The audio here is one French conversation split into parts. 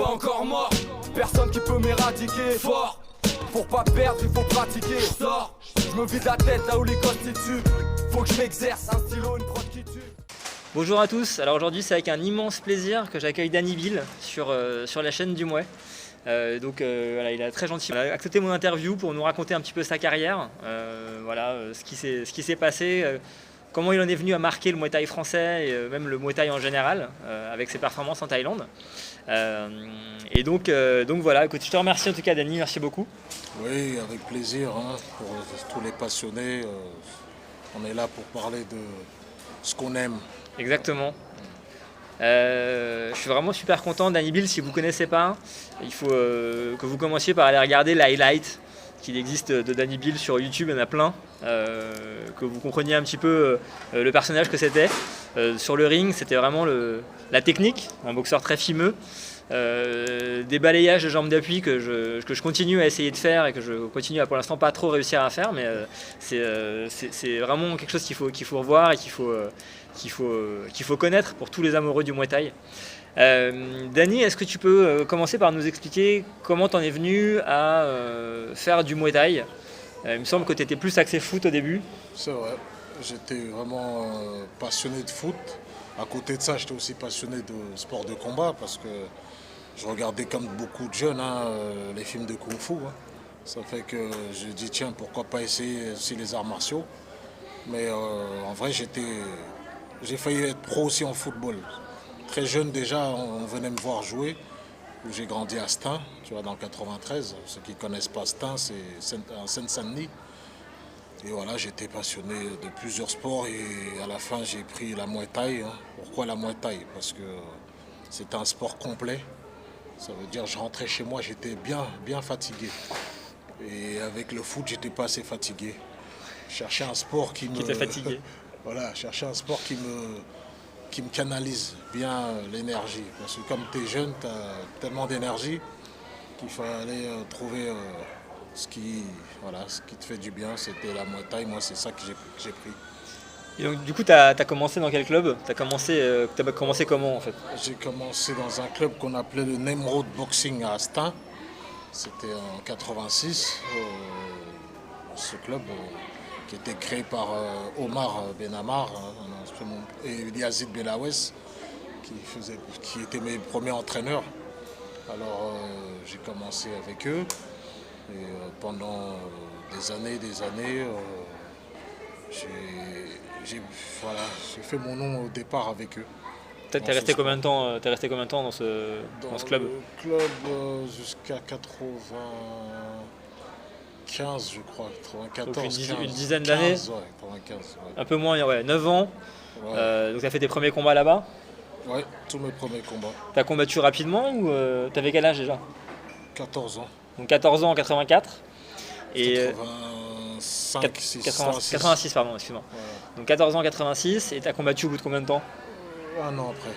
encore mort. Personne qui peut m'éradiquer. Fort, pour pas perdre il faut pratiquer. Sors, je me vide la tête là où les constituent. Faut que je m'exerce, un stylo, une prod qui tue. Bonjour à tous, alors aujourd'hui c'est avec un immense plaisir que j'accueille Danny Bill sur la chaîne du Mouet. Voilà, il a très gentiment accepté mon interview pour nous raconter un petit peu sa carrière, ce qui s'est passé, comment il en est venu à marquer le Muay Thai français et même le Muay Thai en général avec ses performances en Thaïlande. Donc voilà, écoute, je te remercie en tout cas Danny, merci beaucoup. Oui, avec plaisir, pour tous les passionnés, on est là pour parler de ce qu'on aime. Exactement. Je suis vraiment super content. Danny Bill, si vous ne connaissez pas, il faut que vous commenciez par aller regarder l'highlight qu'il existe de Danny Bill sur YouTube, il y en a plein, que vous compreniez un petit peu le personnage que c'était. Sur le ring, c'était vraiment la technique, un boxeur très fimeux, des balayages de jambes d'appui que je continue à essayer de faire et que je continue à pour l'instant pas trop réussir à faire, mais c'est vraiment quelque chose qu'il faut revoir et qu'il faut connaître pour tous les amoureux du Muay Thai. Danny, est-ce que tu peux commencer par nous expliquer comment tu en es venu à faire du Muay Thai? Il me semble que tu étais plus axé foot au début. C'est vrai, j'étais vraiment passionné de foot. À côté de ça, j'étais aussi passionné de sport de combat parce que je regardais comme beaucoup de jeunes les films de Kung Fu. Ça fait que je dis tiens, pourquoi pas essayer aussi les arts martiaux. Mais en vrai, j'ai failli être pro aussi en football. Très jeune déjà, on venait me voir jouer. J'ai grandi à Stein, tu vois, dans le 93. Ceux qui ne connaissent pas Stein, c'est en Seine-Saint-Denis. Et voilà, j'étais passionné de plusieurs sports et à la fin, j'ai pris la Muay Thai. Pourquoi la Muay Thai? Parce que c'est un sport complet. Ça veut dire que je rentrais chez moi, j'étais bien fatigué. Et avec le foot, j'étais pas assez fatigué. Je cherchais un sport qui était fatigué. Voilà, chercher un sport qui me canalise bien l'énergie. Parce que comme tu es jeune, tu as tellement d'énergie qu'il faut aller trouver ce qui te fait du bien. C'était la Muay Thai, moi c'est ça que j'ai pris. Et donc du coup, tu as commencé dans quel club? Tu as commencé comment en fait? J'ai commencé dans un club qu'on appelait le Nemrod Boxing à Astin. C'était en 86. Ce club qui était créé par Omar Benamar et Yazid Belawes, qui étaient mes premiers entraîneurs. Alors j'ai commencé avec eux et pendant des années, j'ai fait mon nom au départ avec eux. T'es resté combien de temps dans ce club? Dans le club jusqu'à 95, je crois, 94. Donc une dizaine d'années. Ouais, 95. Ouais. Un peu moins, 9 ans. Ouais. Donc tu as fait tes premiers combats là-bas? Ouais, tous mes premiers combats. Tu as combattu rapidement ou tu avais quel âge déjà? 14 ans. Donc 14 ans en 84. Et 86, pardon, excuse-moi. Ouais. Donc 14 ans, 86, et tu as combattu au bout de combien de temps? Un an après.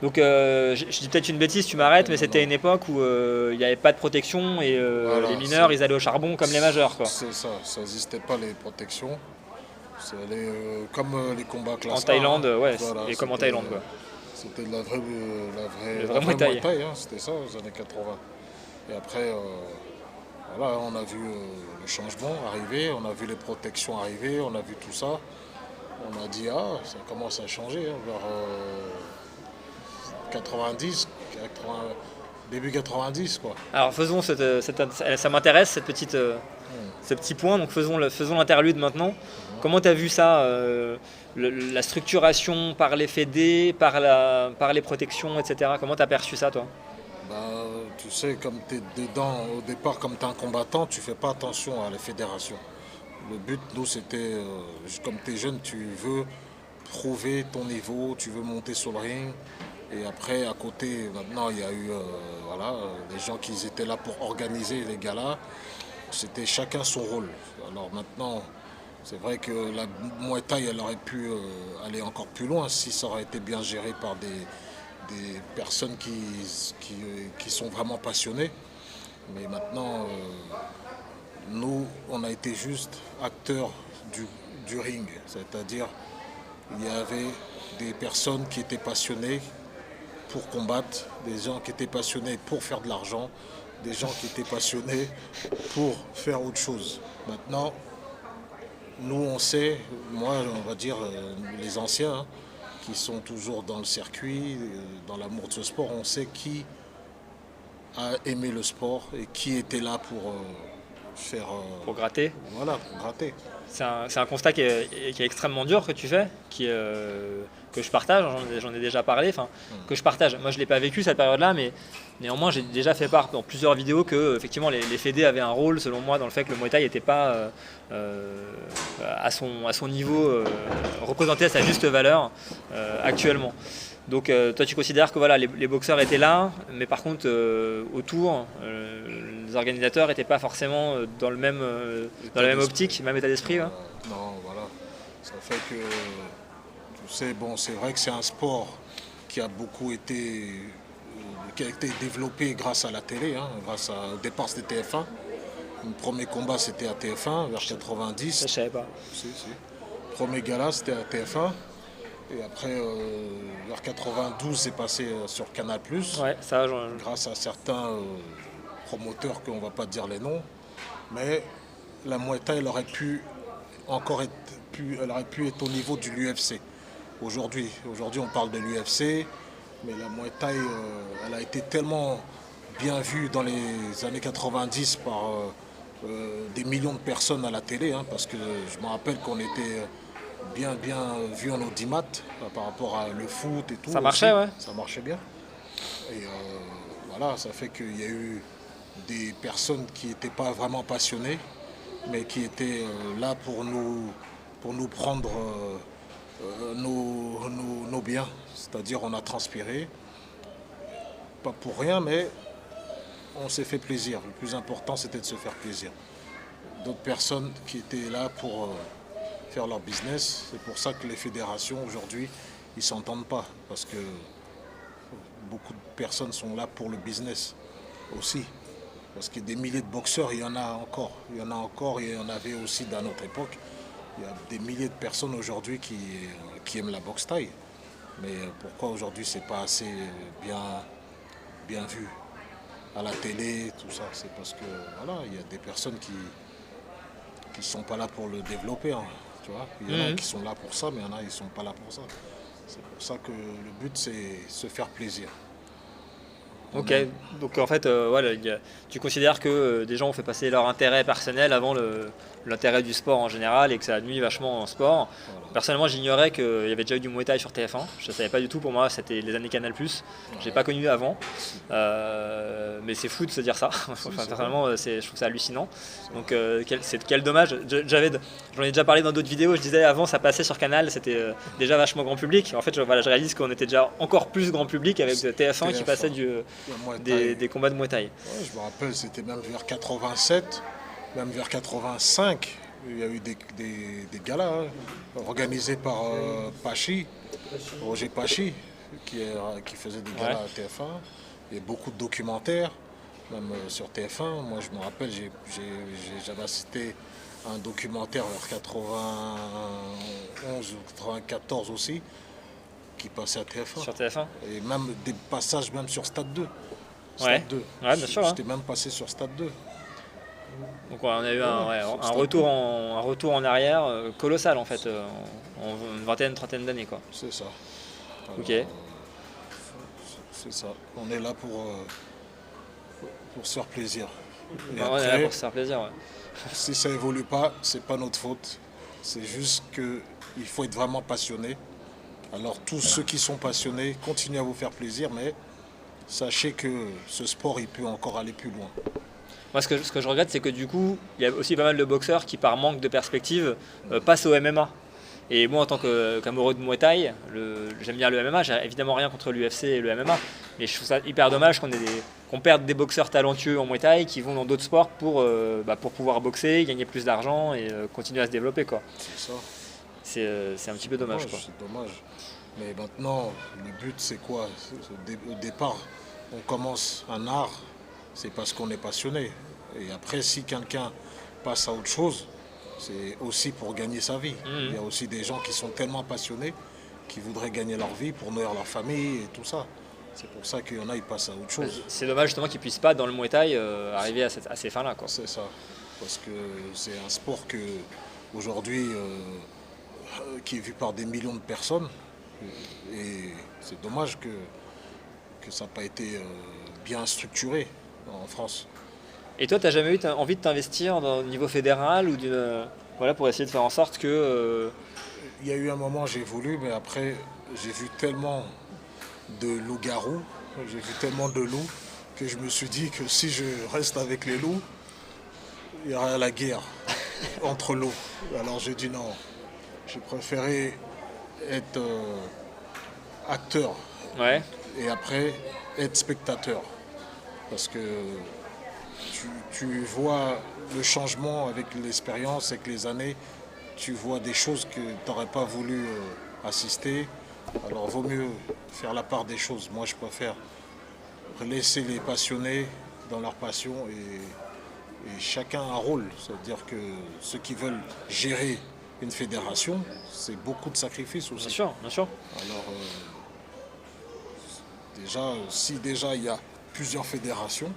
Donc je dis peut-être une bêtise, tu m'arrêtes, mais c'était une époque où il n'y avait pas de protection et Voilà, les mineurs ils allaient au charbon comme les majeurs, quoi. C'est ça n'existait pas les protections. C'est comme les combats classe En Thaïlande, A, voilà, et comme en Thaïlande, quoi. C'était de la vraie Muay Thai. C'était ça aux années 80. Et après, on a vu le changement arriver, on a vu les protections arriver, on a vu tout ça. On a dit, ça commence à changer vers 90, début 90, quoi. Alors faisons ça m'intéresse ce petit point, donc faisons l'interlude maintenant. Comment tu as vu ça, la structuration par les fédés, par les protections, etc. Comment tu as perçu ça, toi? Tu sais, comme tu es dedans au départ, comme tu es un combattant, tu fais pas attention à la fédération. Le but, nous, c'était, comme tu es jeune, tu veux prouver ton niveau, tu veux monter sur le ring. Et après, à côté, maintenant, il y a eu les gens qui étaient là pour organiser les galas. C'était chacun son rôle. Alors maintenant, c'est vrai que la Muay Thai, elle aurait pu aller encore plus loin si ça aurait été bien géré par des personnes qui sont vraiment passionnées. Mais maintenant, nous, on a été juste acteurs du ring. C'est-à-dire, il y avait des personnes qui étaient passionnées, pour combattre, des gens qui étaient passionnés pour faire de l'argent, des gens qui étaient passionnés pour faire autre chose. Maintenant, nous on sait, moi on va dire les anciens, hein, qui sont toujours dans le circuit, dans l'amour de ce sport, on sait qui a aimé le sport et qui était là pour faire... Pour gratter. Voilà, pour gratter. C'est un constat qui est extrêmement dur que tu fais, que je partage, j'en ai déjà parlé, que je partage. Moi je ne l'ai pas vécu cette période-là, mais néanmoins j'ai déjà fait part dans plusieurs vidéos que effectivement les fédés avaient un rôle selon moi dans le fait que le Muay Thai n'était pas à son niveau, représenté à sa juste valeur actuellement. Donc toi tu considères que voilà, les boxeurs étaient là, mais par contre autour, les organisateurs n'étaient pas forcément dans la même optique, même état d'esprit. Ouais. Non, voilà. Ça fait que, tu sais, bon, c'est vrai que c'est un sport qui a beaucoup été, qui a été développé grâce à la télé, hein, au départ c'était TF1. Le premier combat c'était à TF1 vers 90. Je savais pas. Si. Premier gala c'était à TF1. Et après, vers 92, c'est passé sur Canal+. Ouais, ça, grâce à certains promoteurs qu'on ne va pas dire les noms. Mais la Muay Thai, elle aurait pu être au niveau de l'UFC. Aujourd'hui, on parle de l'UFC, mais la Muay Thai, elle a été tellement bien vue dans les années 90 par des millions de personnes à la télé, hein, parce que je me rappelle qu'on était... bien vu en audimat par rapport à le foot et tout. Ça marchait, ouais. Ça marchait bien. Et voilà, ça fait qu'il y a eu des personnes qui n'étaient pas vraiment passionnées, mais qui étaient là pour nous prendre nos biens. C'est-à-dire on a transpiré, pas pour rien, mais on s'est fait plaisir. Le plus important, c'était de se faire plaisir. D'autres personnes qui étaient là pour... faire leur business. C'est pour ça que les fédérations aujourd'hui, ils ne s'entendent pas. Parce que beaucoup de personnes sont là pour le business aussi. Parce que des milliers de boxeurs, il y en a encore. Il y en a encore et il y en avait aussi dans notre époque. Il y a des milliers de personnes aujourd'hui qui aiment la boxe thaï. Mais pourquoi aujourd'hui c'est pas assez bien vu à la télé, tout ça? C'est parce que voilà, il y a des personnes qui ne sont pas là pour le développer. Hein. Tu vois, il y en a qui sont là pour ça, mais il y en a qui ne sont pas là pour ça. C'est pour ça que le but, c'est se faire plaisir. Ok, donc en fait, voilà, tu considères que des gens ont fait passer leur intérêt personnel avant l'intérêt du sport en général et que ça nuit vachement en sport. Voilà. Personnellement, j'ignorais qu'il y avait déjà eu du Muay Thai sur TF1. Je ne savais pas du tout, pour moi, c'était les années Canal+. Je n'ai pas connu avant. Mais c'est fou de se dire ça. Enfin, personnellement, je trouve ça hallucinant. Donc, quel dommage. J'en ai déjà parlé dans d'autres vidéos. Je disais avant, ça passait sur Canal, c'était déjà vachement grand public. En fait, je réalise qu'on était déjà encore plus grand public avec TF1 qui passait des combats de Muay Thai. Ouais, je me rappelle, c'était même vers 87, même vers 85. Il y a eu des galas hein, organisés par Pachi, Roger Pachi, qui faisait des galas à TF1. Il y a beaucoup de documentaires, même sur TF1. Moi, je me rappelle, j'avais assisté à un documentaire vers 91 ou 94 aussi, qui passait à TF1. Sur TF1. Et même des passages même sur Stade 2. Stade 2. Ouais, bien sûr. J'étais même passé sur Stade 2. Donc on a eu un retour en arrière colossal en fait, en une vingtaine, trentaine d'années quoi. C'est ça. Alors, ok. C'est ça. On est là pour se faire plaisir. Et après, on est là pour se faire plaisir. Ouais. Si ça évolue pas, c'est pas notre faute. C'est juste qu'il faut être vraiment passionné. Alors tous ceux qui sont passionnés, continuez à vous faire plaisir, mais sachez que ce sport, il peut encore aller plus loin. Moi, ce que je regrette, c'est que du coup, il y a aussi pas mal de boxeurs qui, par manque de perspective, passent au MMA. Et moi, en tant qu'amoureux de Muay Thai, j'aime bien le MMA. J'ai évidemment rien contre l'UFC et le MMA, mais je trouve ça hyper dommage qu'on perde des boxeurs talentueux en Muay Thai qui vont dans d'autres sports pour pouvoir boxer, gagner plus d'argent et continuer à se développer, quoi. C'est ça. C'est un petit peu dommage, quoi. C'est dommage. Mais maintenant, le but, c'est quoi? Au départ, on commence un art, c'est parce qu'on est passionné. Et après, si quelqu'un passe à autre chose, c'est aussi pour gagner sa vie. Il y a aussi des gens qui sont tellement passionnés qu'ils voudraient gagner leur vie pour nourrir leur famille et tout ça. C'est pour ça qu'il y en a, ils passent à autre chose. C'est dommage justement qu'ils puissent pas dans le Muay Thai arriver à ces fins-là, quoi. C'est ça. Parce que c'est un sport que aujourd'hui qui est vu par des millions de personnes. Et c'est dommage que ça n'a pas été bien structuré en France. Et toi, tu n'as jamais eu envie de t'investir au niveau fédéral ou voilà, pour essayer de faire en sorte que... Il y a eu un moment, j'ai voulu, mais après, j'ai vu tellement de loups-garous, j'ai vu tellement de loups, que je me suis dit que si je reste avec les loups, il y aura la guerre entre loups. Alors j'ai dit non, j'ai préféré être acteur Ouais. et après être spectateur. Parce que tu vois le changement avec l'expérience, avec les années, tu vois des choses que tu n'aurais pas voulu assister. Alors vaut mieux faire la part des choses. Moi je préfère laisser les passionnés dans leur passion et chacun a un rôle. C'est-à-dire que ceux qui veulent gérer une fédération, c'est beaucoup de sacrifices aussi. Bien sûr. Alors si déjà il y a plusieurs fédérations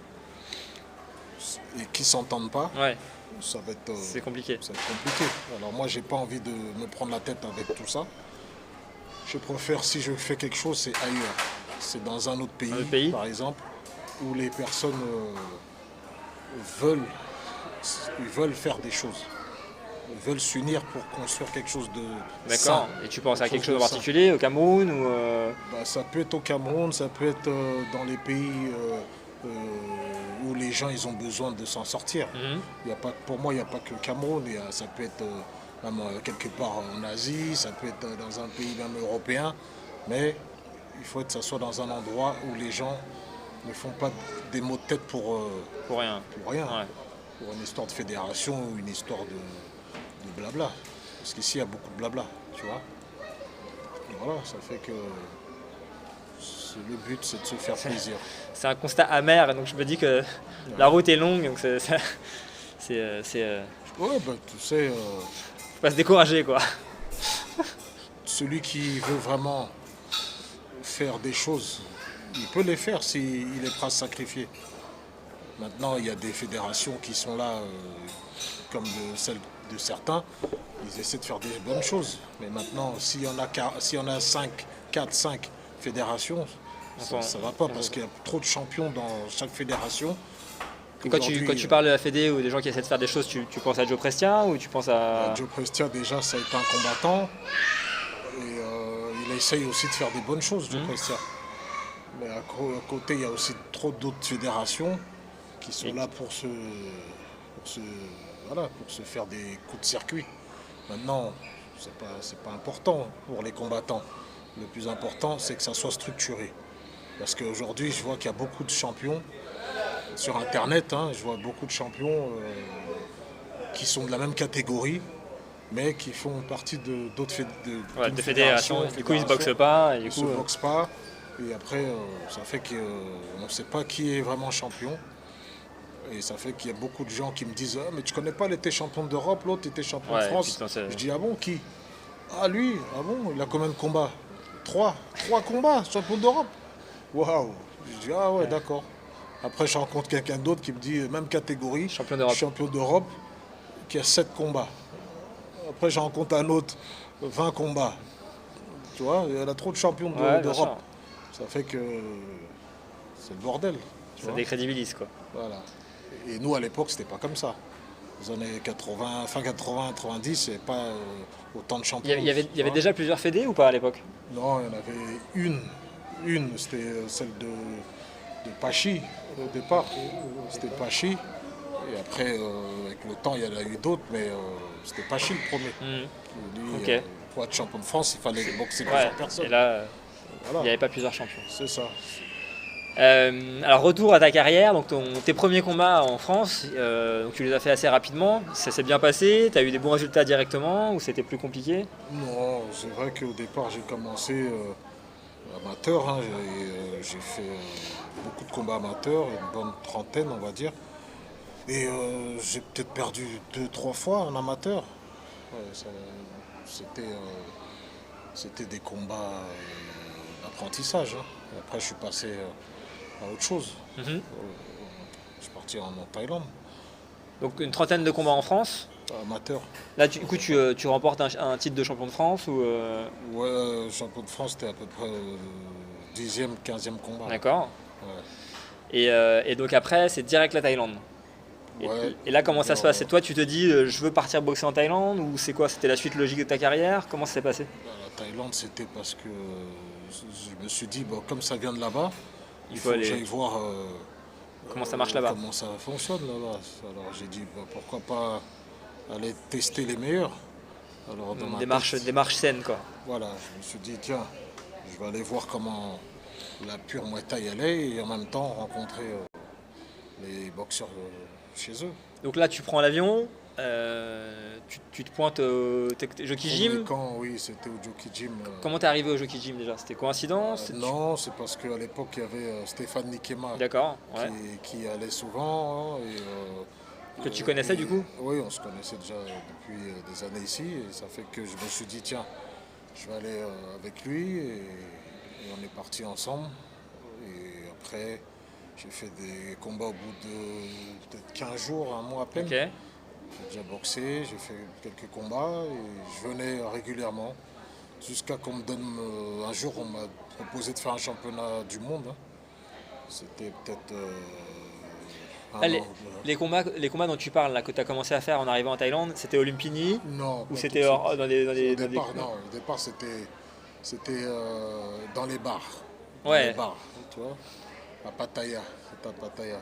et qui ne s'entendent pas, Ouais, ça va être c'est compliqué. compliqué. Alors moi, j'ai pas envie de me prendre la tête avec tout ça. Je préfère, si je fais quelque chose, c'est ailleurs. C'est dans un autre pays, par exemple, où les personnes veulent faire des choses. Ils veulent s'unir pour construire quelque chose de D'accord. sain. Et tu penses à quelque chose en de sain. particulier, au Cameroun ou Ça peut être au Cameroun, ça peut être dans les pays où les gens ils ont besoin de s'en sortir. Il y a pas, pour moi, il n'y a pas que le Cameroun. Ça peut être même quelque part en Asie, ça peut être dans un pays même européen. Mais il faut que ça soit dans un endroit où les gens ne font pas des maux de tête pour rien. pour rien. Ouais. Pour une histoire de fédération ou une histoire de blabla. Parce qu'ici, il y a beaucoup de blabla, tu vois. Et voilà, ça fait que le but, c'est de se faire plaisir. C'est un constat amer, donc je me dis que la route est longue, donc c'est Ouais, tu sais, faut pas se décourager, quoi. celui qui veut vraiment faire des choses, il peut les faire s'il est prêt à se sacrifier. Maintenant, il y a des fédérations qui sont là, comme celles de certains, ils essaient de faire des bonnes choses. Mais maintenant, s'il y en a 4, 5 fédérations, ça ne va pas parce qu'il y a trop de champions dans chaque fédération. Quand tu parles de la Fédé ou des gens qui essaient de faire des choses, tu penses à Joe Prestia ou tu penses à... Joe Prestia, déjà, ça a été un combattant. Et il essaye aussi de faire des bonnes choses, Joe Prestia. Mais à côté, il y a aussi trop d'autres fédérations qui sont là pour se faire des coups de circuit. Maintenant, c'est pas important pour les combattants. Le plus important, c'est que ça soit structuré. Parce qu'aujourd'hui, je vois qu'il y a beaucoup de champions sur Internet. Je vois beaucoup de champions qui sont de la même catégorie, mais qui font partie d'autres fédérations. Du coup, ils ne se boxent pas. Ils ne se boxent pas. Et après, ça fait qu'on ne sait pas qui est vraiment champion. Et ça fait qu'il y a beaucoup de gens qui me disent mais tu connais pas, il était champion d'Europe, l'autre était champion de France. Je dis ah bon, qui? Ah lui, ah bon, il a combien de combats? 3 combats, champion d'Europe. Waouh. Je dis ah ouais, d'accord. Après je rencontre quelqu'un d'autre qui me dit même catégorie, champion d'Europe, qui a 7 combats. Après je rencontre un autre, 20 combats. Tu vois, il y a trop de champions d'Europe. Ça fait que c'est le bordel. Ça décrédibilise, quoi. Voilà. Et nous, à l'époque, c'était pas comme ça. Les années 80, fin 80, 90, il n'y avait pas autant de champions. Il y avait déjà plusieurs fédés ou pas à l'époque? Non, il y en avait une. C'était celle de Pachi, au départ. C'était Pachi. Et après, avec le temps, il y en a eu d'autres, mais c'était Pachi le premier. Lui, pour être champion de France, il fallait boxer plusieurs personnes. Et là, il n'y avait pas plusieurs champions. C'est ça. Alors retour à ta carrière, donc tes premiers combats en France, donc tu les as fait assez rapidement, ça s'est bien passé, tu as eu des bons résultats directement ou c'était plus compliqué? Non, c'est vrai qu'au départ j'ai commencé amateur, j'ai fait beaucoup de combats amateurs, une bonne trentaine on va dire, et j'ai peut-être perdu 2-3 fois en amateur. C'était des combats d'apprentissage. Et après, je suis passé à autre chose. Mhm. Je suis parti en Thaïlande, Donc une trentaine de combats en France. amateur. Là, du coup, tu remportes un titre de champion de France ou Ouais, champion de France, c'était à peu près 10e, 15e combat. D'accord. Ouais. Et donc après, c'est direct la Thaïlande. Ouais. Et là, comment ça se passe? Alors, Et toi, tu te dis, je veux partir boxer en Thaïlande ou c'est quoi? C'était la suite logique de ta carrière? Comment ça s'est passé? la Thaïlande, c'était parce que je me suis dit, bon, comme ça vient de là-bas, il faut faut aller- que j'aille voir Comment ça marche là-bas? comment ça fonctionne là-bas. Alors j'ai dit, bah, pourquoi pas aller tester les meilleurs. Alors dans ma tête, Démarche saine, quoi. voilà, je me suis dit, tiens, je vais aller voir comment la pure Muay Thai elle est et en même temps rencontrer les boxeurs chez eux. Donc là, tu prends l'avion, tu te pointes au Jockey Premier Gym. camp, oui, c'était au Jockey Gym. Comment t'es arrivé au Jockey Gym déjà? C'était coïncidence? Non, c'est parce qu'à l'époque, il y avait Stéphane Nikema D'accord, ouais. qui allait souvent. Hein, et, Que tu connaissais, du coup? Oui, on se connaissait déjà depuis des années ici. Et ça fait que je me suis dit, tiens, je vais aller avec lui. Et on est partis ensemble. Et après, j'ai fait des combats au bout de peut-être 15 jours, un mois à peine. Ok. J'ai déjà boxé, j'ai fait quelques combats et je venais régulièrement. Jusqu'à qu'on me donne. Un jour, on m'a proposé de faire un championnat du monde. Hein. C'était peut-être. Un Ah, an. les combats dont tu parles, là, que tu as commencé à faire en arrivant en Thaïlande, c'était au Lumpini Non. ou pas c'était tout de suite. dans des. Au départ, non. Au départ, c'était dans les bars. Dans Ouais. les bars, tu vois. À Pattaya. C'était à Pattaya.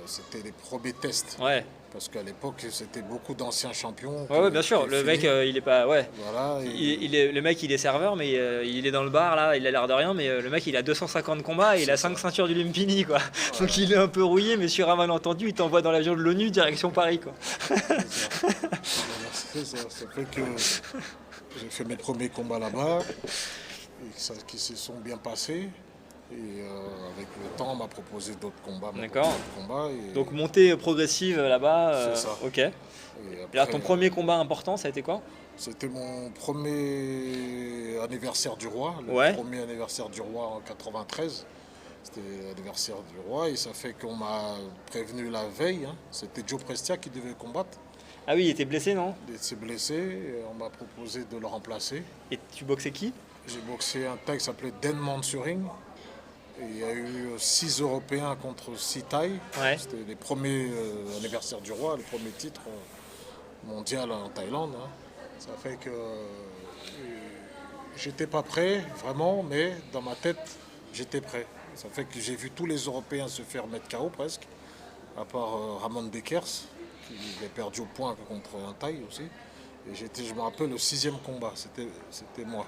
C'était les premiers tests. Ouais. Parce qu'à l'époque, c'était beaucoup d'anciens champions. Ouais, bien sûr. qui Le mec, filaient. il est pas. Ouais. Voilà. et- Le mec, il est serveur, mais il est dans le bar, là, il a l'air de rien, mais le mec, il a 250 combats et il a 5 ceintures du Lumpini, quoi. Donc il est un peu rouillé, mais sur un malentendu, il t'envoie dans l'avion de l'ONU, direction Paris, quoi. C'est ça. Ça fait que j'ai fait mes premiers combats là-bas, qui se sont bien passés. Et avec le temps, on m'a proposé d'autres combats. D'accord. Et, Donc montée progressive là-bas, C'est ça. ok. et Et là, après, ton premier combat important, ça a été quoi? c'était mon premier anniversaire du roi, le Ouais. premier anniversaire du roi en 93. C'était l'anniversaire du roi et ça fait qu'on m'a prévenu la veille. Hein. C'était Joe Prestia qui devait combattre. Ah oui, il était blessé, non? Il s'est blessé et on m'a proposé de le remplacer. Et tu boxais qui? J'ai boxé un Thaï qui s'appelait Dan Mansuring. Et il y a eu 6 Européens contre 6 Thaïs. Ouais. C'était les premiers anniversaires du roi, le premier titre mondial en Thaïlande. Hein. Ça fait que j'étais pas prêt, vraiment, mais dans ma tête, j'étais prêt. Ça fait que j'ai vu tous les Européens se faire mettre KO presque, à part Ramon Bekers, qui avait perdu au point contre un Thaï aussi. Et je me rappelle, le 6e combat, c'était moi.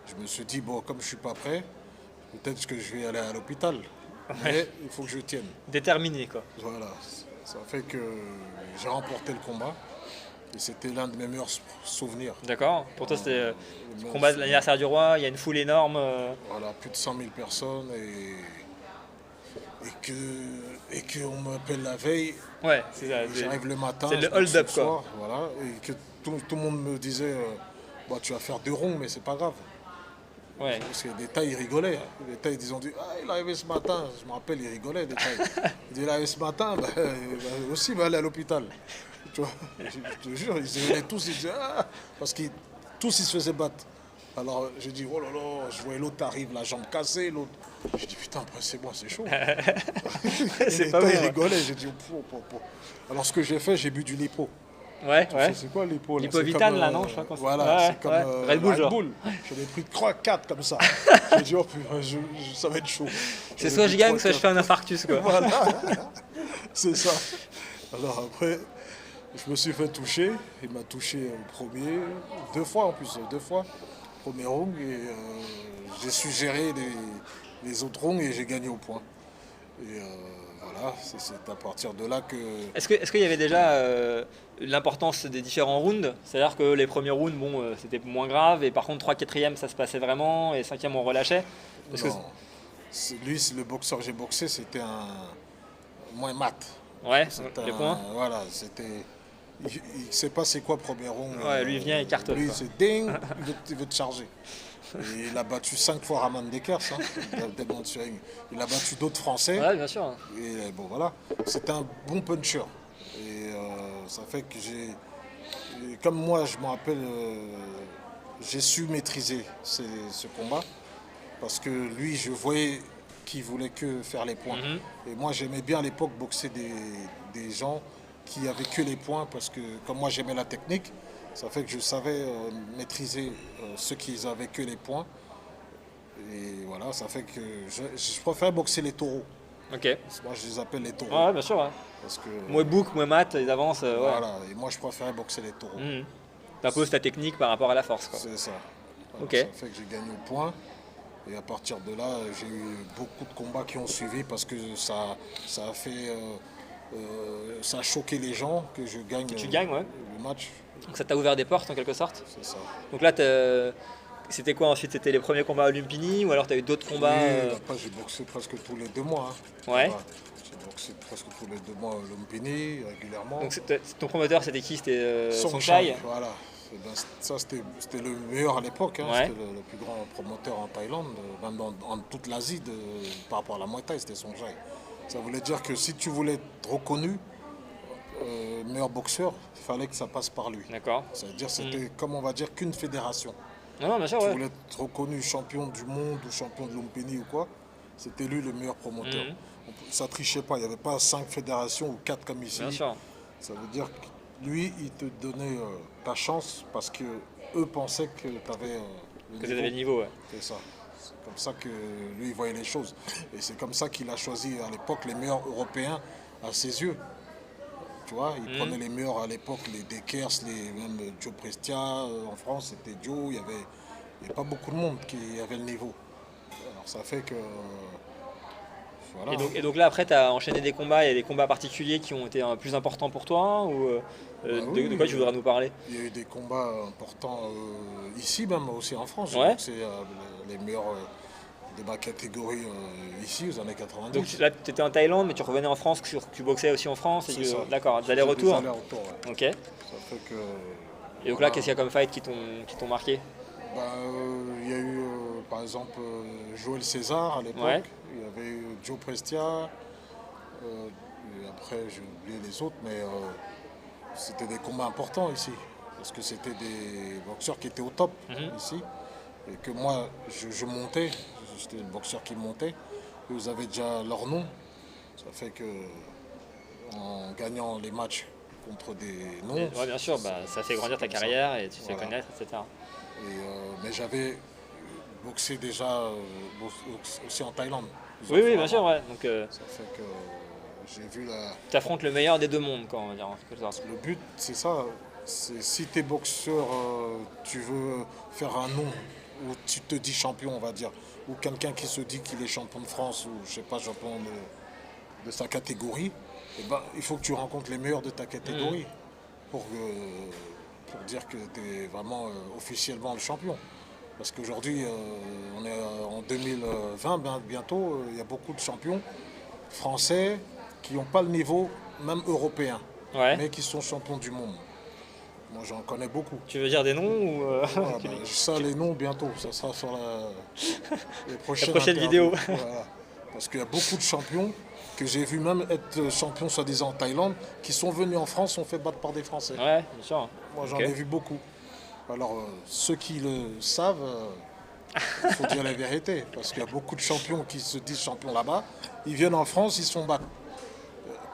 Je me suis dit, bon, comme je suis pas prêt, peut-être que je vais aller à l'hôpital. Mais il faut que je tienne. Déterminé, quoi. Voilà. Ça fait que j'ai remporté le combat. Et c'était l'un de mes meilleurs souvenirs. D'accord. Pour toi, c'était Le le meilleur combat de souvenir. l'anniversaire du roi, il y a une foule énorme. Voilà, plus de 100 000 personnes et qu'on m'appelle la veille, Ouais, c'est ça. j'arrive le matin, c'est le je boxe hold-up, le quoi. soir, voilà, et que tout le monde me disait, bah, tu vas faire 2 ronds, mais c'est pas grave. Ouais. Parce que les Thaïs, ils rigolaient. Hein. Les Thaïs, ils ont dit, ah, il est arrivé ce matin. Je me rappelle, ils rigolaient, les Thaïs. Ils disaient, il est arrivé ce matin, aussi, il va aller à l'hôpital. Tu vois, je te jure, ils venaient tous, ils disaient, ah, parce qu'ils tous, ils se faisaient battre. Alors, j'ai dit, oh là là, je voyais l'autre arrive, la jambe cassée, l'autre. J'ai dit, putain, après, c'est moi, c'est chaud. Et C'est les pas Thaïs, bon, ils ouais. rigolaient. J'ai dit, po. Alors, ce que j'ai fait, j'ai bu du lipo. Ouais, ouais. C'est quoi l'hypo là? Lipovitane, C'est là, comme, non, je crois qu'on Voilà, ouais, c'est comme ouais. Red Bull, genre. J'en ai pris 3-4 comme ça. J'ai dit, oh putain, ça va être chaud. C'est J'en ai soit pris je gagne, 3, soit je 4. fais un infarctus, quoi. Voilà, c'est ça. Alors après, je me suis fait toucher. Il m'a touché au premier, 2 fois en plus, 2 fois. Premier round et j'ai su gérer les autres rounds et j'ai gagné au point. Et voilà, c'est à partir de là que. Est-ce qu'il y avait déjà l'importance des différents rounds? C'est-à-dire que les premiers rounds, bon, c'était moins grave, et par contre 3 4e ça se passait vraiment, et 5e on relâchait. Parce que- Non. Lui, le boxeur que j'ai boxé, c'était un moins mat. ouais, C'est les un- points. Voilà, c'était. Il ne sait pas c'est quoi premier round. Ouais, lui, il vient, il cartonne, Lui, quoi. c'est ding, il veut te charger. Et il a battu 5 fois Raman Dekers, Desmond Turing. Il a battu d'autres Français. Ouais, bien sûr. Et bon, voilà. C'était un bon puncher. Et ça fait que comme moi, je me rappelle, j'ai su maîtriser ce combat. Parce que lui, je voyais qu'il voulait que faire les points. Et moi, j'aimais bien à l'époque boxer des gens qui avaient que les points. Parce que comme moi, j'aimais la technique, ça fait que je savais maîtriser ceux qui avaient que les points. Et voilà, ça fait que je préfère boxer les taureaux. Ok. Moi, je les appelle les taureaux. Ouais, bien sûr. Ouais. Parce que, Moins book, moins mat, ils avancent. Ouais. voilà, et moi, je préfère boxer les taureaux. T'imposes ta technique par rapport à la force, quoi. C'est ça. Ok. Ça fait que j'ai gagné au point. Et à partir de là, j'ai eu beaucoup de combats qui ont suivi parce que ça a fait. Ça a choqué les gens que je gagne Tu gagnes, ouais. le match. Donc ça t'a ouvert des portes en quelque sorte. C'est ça. Donc là, c'était quoi ensuite? C'était les premiers combats à Lumpini ou alors t'as eu d'autres combats Oui, après, j'ai boxé presque tous les 2 mois. Ouais. J'ai boxé presque tous les 2 mois à Lumpini, régulièrement. Donc ton promoteur, c'était qui? C'était Songchai, Songchai. voilà. Et ben, ça, c'était le meilleur à l'époque. Ouais. C'était le plus grand promoteur en Thaïlande, même en toute l'Asie, par rapport à la Muay Thai, c'était Songchai. Ça voulait dire que si tu voulais être reconnu meilleur boxeur, il fallait que ça passe par lui. D'accord. C'est-à-dire c'était, comme on va dire, qu'une fédération. Non, bien sûr, Tu ouais. voulais être reconnu champion du monde ou champion de Lumpini ou quoi, c'était lui le meilleur promoteur. Ça trichait pas, il n'y avait pas 5 fédérations ou 4 comme ici. Bien sûr. Ça veut dire que lui, il te donnait ta chance parce que eux pensaient que tu avais Que t'avais le niveau, ouais. C'est ça. C'est comme ça que lui, il voyait les choses. Et c'est comme ça qu'il a choisi à l'époque les meilleurs Européens à ses yeux. Tu vois, il prenait les meilleurs à l'époque, les Dekers, même Joe Prestia en France, c'était Joe. Il n'y avait pas beaucoup de monde qui avait le niveau. Alors ça fait que. Voilà. Et donc là, après, tu as enchaîné des combats. Il y a des combats particuliers qui ont été plus importants pour toi ou de quoi tu voudrais nous parler? Il y a eu des combats importants ici, même aussi en France. Ouais. C'est les meilleurs de ma catégorie ici, aux années 90. Donc là, tu étais en Thaïlande, mais tu revenais en France, tu boxais aussi en France. C'est ça. D'accord, des J'ai allers-retours. des allers-retours, ouais. Ok. Ça fait que. Et donc là, qu'est-ce qu'il y a comme fight qui t'ont marqué? Il y a eu, par exemple, Joël César à l'époque. Ouais. Il y avait eu Joe Prestia. Et après, j'ai oublié les autres, mais c'était des combats importants ici. Parce que c'était des boxeurs qui étaient au top ici. Et que moi, je montais. J'étais le boxeur qui montait. Ils avaient déjà leur nom. Ça fait que, en gagnant les matchs contre des noms. Ouais, bien sûr, ça fait grandir ta carrière et tu te fais connaître, etc. Mais j'avais boxé déjà aussi en Thaïlande. Oui, bien sûr, ouais. Donc Ça fait que j'ai vu tu affrontes le meilleur des deux mondes, quoi, on va dire. En quelque sorte. le but, c'est ça. C'est si tu es boxeur, tu veux faire un nom, ou tu te dis champion, on va dire, ou quelqu'un qui se dit qu'il est champion de France, ou je sais pas, champion de sa catégorie, eh ben, il faut que tu rencontres les meilleurs de ta catégorie pour dire que tu es vraiment officiellement le champion. Parce qu'aujourd'hui, on est en 2020, bientôt, il y a beaucoup de champions français qui n'ont pas le niveau, même européen, Ouais. mais qui sont champions du monde. Moi, j'en connais beaucoup. Tu veux dire des noms ou Ça, les noms, bientôt, ça sera sur les prochaines prochaine interviews. vidéo. Voilà. Parce qu'il y a beaucoup de champions que j'ai vu même être champions, soi-disant en Thaïlande, qui sont venus en France, sont fait battre par des Français. Ouais, bien sûr. Moi, j'en Ok. ai vu beaucoup. Alors, ceux qui le savent, il faut dire la vérité. Parce qu'il y a beaucoup de champions qui se disent champions là-bas. Ils viennent en France, ils se font battre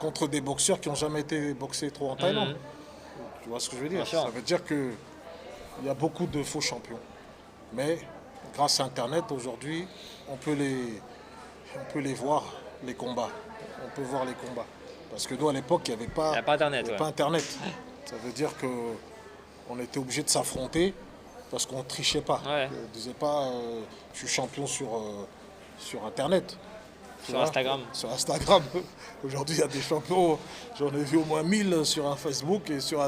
contre des boxeurs qui n'ont jamais été boxés trop en Thaïlande. Tu vois ce que je veux dire? Bien sûr. Ça veut dire qu'il y a beaucoup de faux champions. Mais grâce à Internet, aujourd'hui, on peut les voir, les combats. On peut voir les combats. Parce que nous, à l'époque, il n'y avait Il n'y a pas Internet. il y avait Ouais. pas Internet. Ça veut dire qu'on était obligé de s'affronter parce qu'on ne trichait pas. Ouais. On ne disait pas je suis champion sur Internet. Tu Sur vois, Instagram. Sur Instagram. Aujourd'hui, il y a des champions, j'en ai vu au moins 1000 sur un Facebook et sur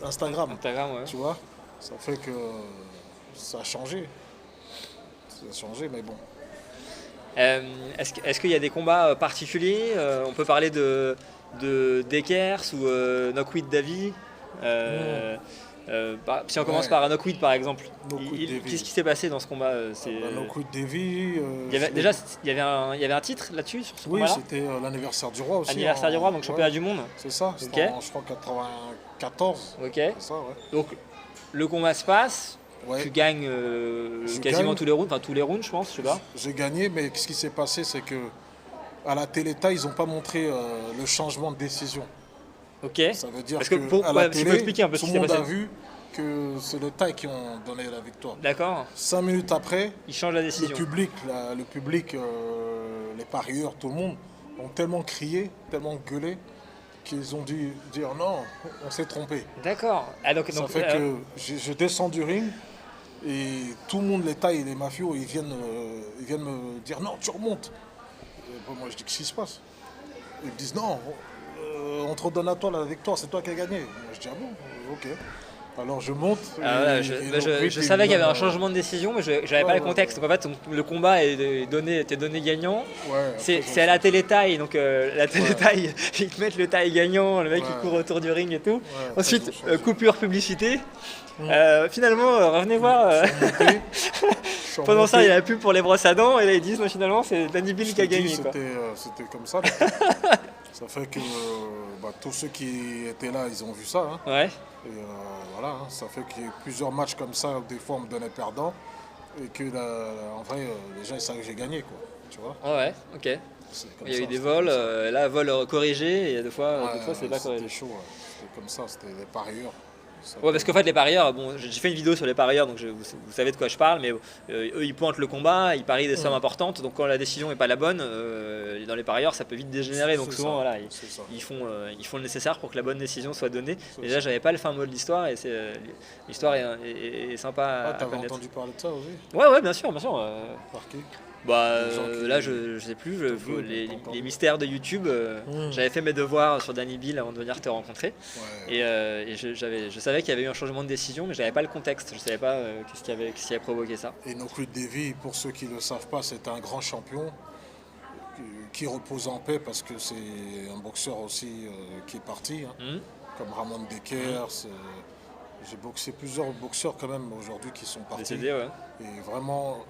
Instagram. Instagram, ouais. Tu vois, ça fait que ça a changé. Ça a changé, mais bon. Est-ce qu'il y a des combats particuliers? On peut parler de Dekers ou Knockwitt Davy. Si on commence Ouais. par Knockwood par exemple, Knockwood Davy. qu'est-ce qui s'est passé dans ce combat Knockwood Davy. il y avait un titre là-dessus sur ce Oui, combat-là. c'était l'anniversaire du roi aussi. Anniversaire du roi, donc championnat du monde. C'est ça, c'était Ok. en, je crois, 94. Ok. C'est ça, ouais. Donc le combat se passe. Ouais. Tu gagnes Je quasiment gagne. tous les rounds, enfin tous les rounds, je pense, je sais pas. J'ai gagné, mais ce qui s'est passé, c'est que à la Téléta, ils n'ont pas montré le changement de décision. Ok. Ça veut dire Parce que que à ouais, la si tu peux télé, expliquer un peu ce tout qui le s'est monde a passé. vu que c'est le Thaï qui ont donné la victoire. D'accord. 5 minutes après, Il change la le décision. public, les parieurs, tout le monde ont tellement crié, tellement gueulé, qu'ils ont dû dire non, on s'est trompé. D'accord. Ah, donc, Ça fait que je descends du ring et tout le monde, les Thaïs et les mafios, ils viennent me dire non, tu remontes. Et bon, moi je dis qu'est-ce qui se passe? Ils me disent non, on te redonne à toi la victoire, c'est toi qui as gagné. Moi je dis ah bon, ok. Alors je monte. voilà, je savais qu'il y avait un changement de décision, mais je n'avais pas le contexte. Donc en fait, le combat était donné gagnant. C'est à la télé-taille, donc la télé-taille, ils te mettent le taille gagnant, le mec il court autour du ring et tout. Ensuite, coupure publicité. Finalement, revenez voir. Pendant ça, il y a la pub pour les brosses à dents, et là ils disent non, finalement c'est Danny Bill qui a gagné. Quoi. C'était comme ça. Ça fait que tous ceux qui étaient là, ils ont vu ça. Hein. Ouais. Et voilà, hein, ça fait qu'il y a plusieurs matchs comme ça, des fois on me donnait perdant, et que en vrai, les gens ils savent que j'ai gagné, quoi. Tu vois? Ouais, ok. C'est comme Il y a ça, eu des c'était vols, comme ça. là vol corrigé, et des fois c'est pas C'était corrigé. chaud, ouais. C'était comme ça, c'était des parieurs. Ouais, parce qu'en fait les parieurs, bon, j'ai fait une vidéo sur les parieurs, donc vous savez de quoi je parle, mais eux ils pointent le combat, ils parient des sommes importantes, donc quand la décision n'est pas la bonne, dans les parieurs ça peut vite dégénérer, donc C'est souvent ça, voilà, c'est ça. ils font le nécessaire pour que la bonne décision soit donnée. C'est Déjà ça. j'avais pas le fin mot de l'histoire, et l'histoire est sympa Ah, à t'avais connaître. entendu parler de ça aussi? Ouais, bien sûr. Par qui? Bah, Les gens qui- là je sais plus, vu, les mystères de YouTube, j'avais fait mes devoirs sur Danny Bill avant de venir te rencontrer. Ouais. Et je savais qu'il y avait eu un changement de décision, mais j'avais pas le contexte. Je savais pas qu'est-ce qui avait provoqué ça. Et Knockwood Davy, pour ceux qui ne le savent pas, c'est un grand champion qui repose en paix parce que c'est un boxeur aussi qui est parti, hein, comme Ramon Dekers. J'ai boxé plusieurs boxeurs quand même aujourd'hui qui sont partis. Décédé, ouais. Et vraiment,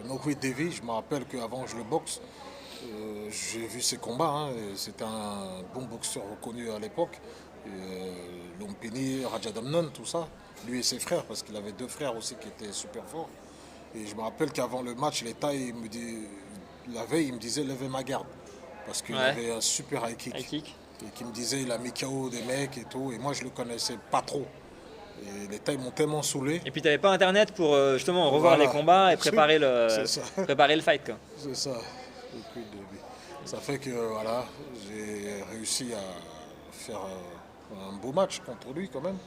Knockwood Davy, je me rappelle qu'avant je le boxe, j'ai vu ses combats. Hein, et c'était un bon boxeur reconnu à l'époque. Lumpini, Rajadamnon, tout ça. Lui et ses frères, parce qu'il avait deux frères aussi qui étaient super forts. Et je me rappelle qu'avant le match, les Thaïs, la veille, il me disait levez ma garde. Parce qu'il avait un super high kick. Et qui me disait il a mis KO des mecs et tout. Et moi, je le connaissais pas trop. Et les Thaïs m'ont tellement saoulé. Et puis t'avais pas internet pour justement revoir les combats et préparer préparer le fight, quoi. C'est ça. Ça fait que voilà, j'ai réussi à faire un beau match contre lui quand même.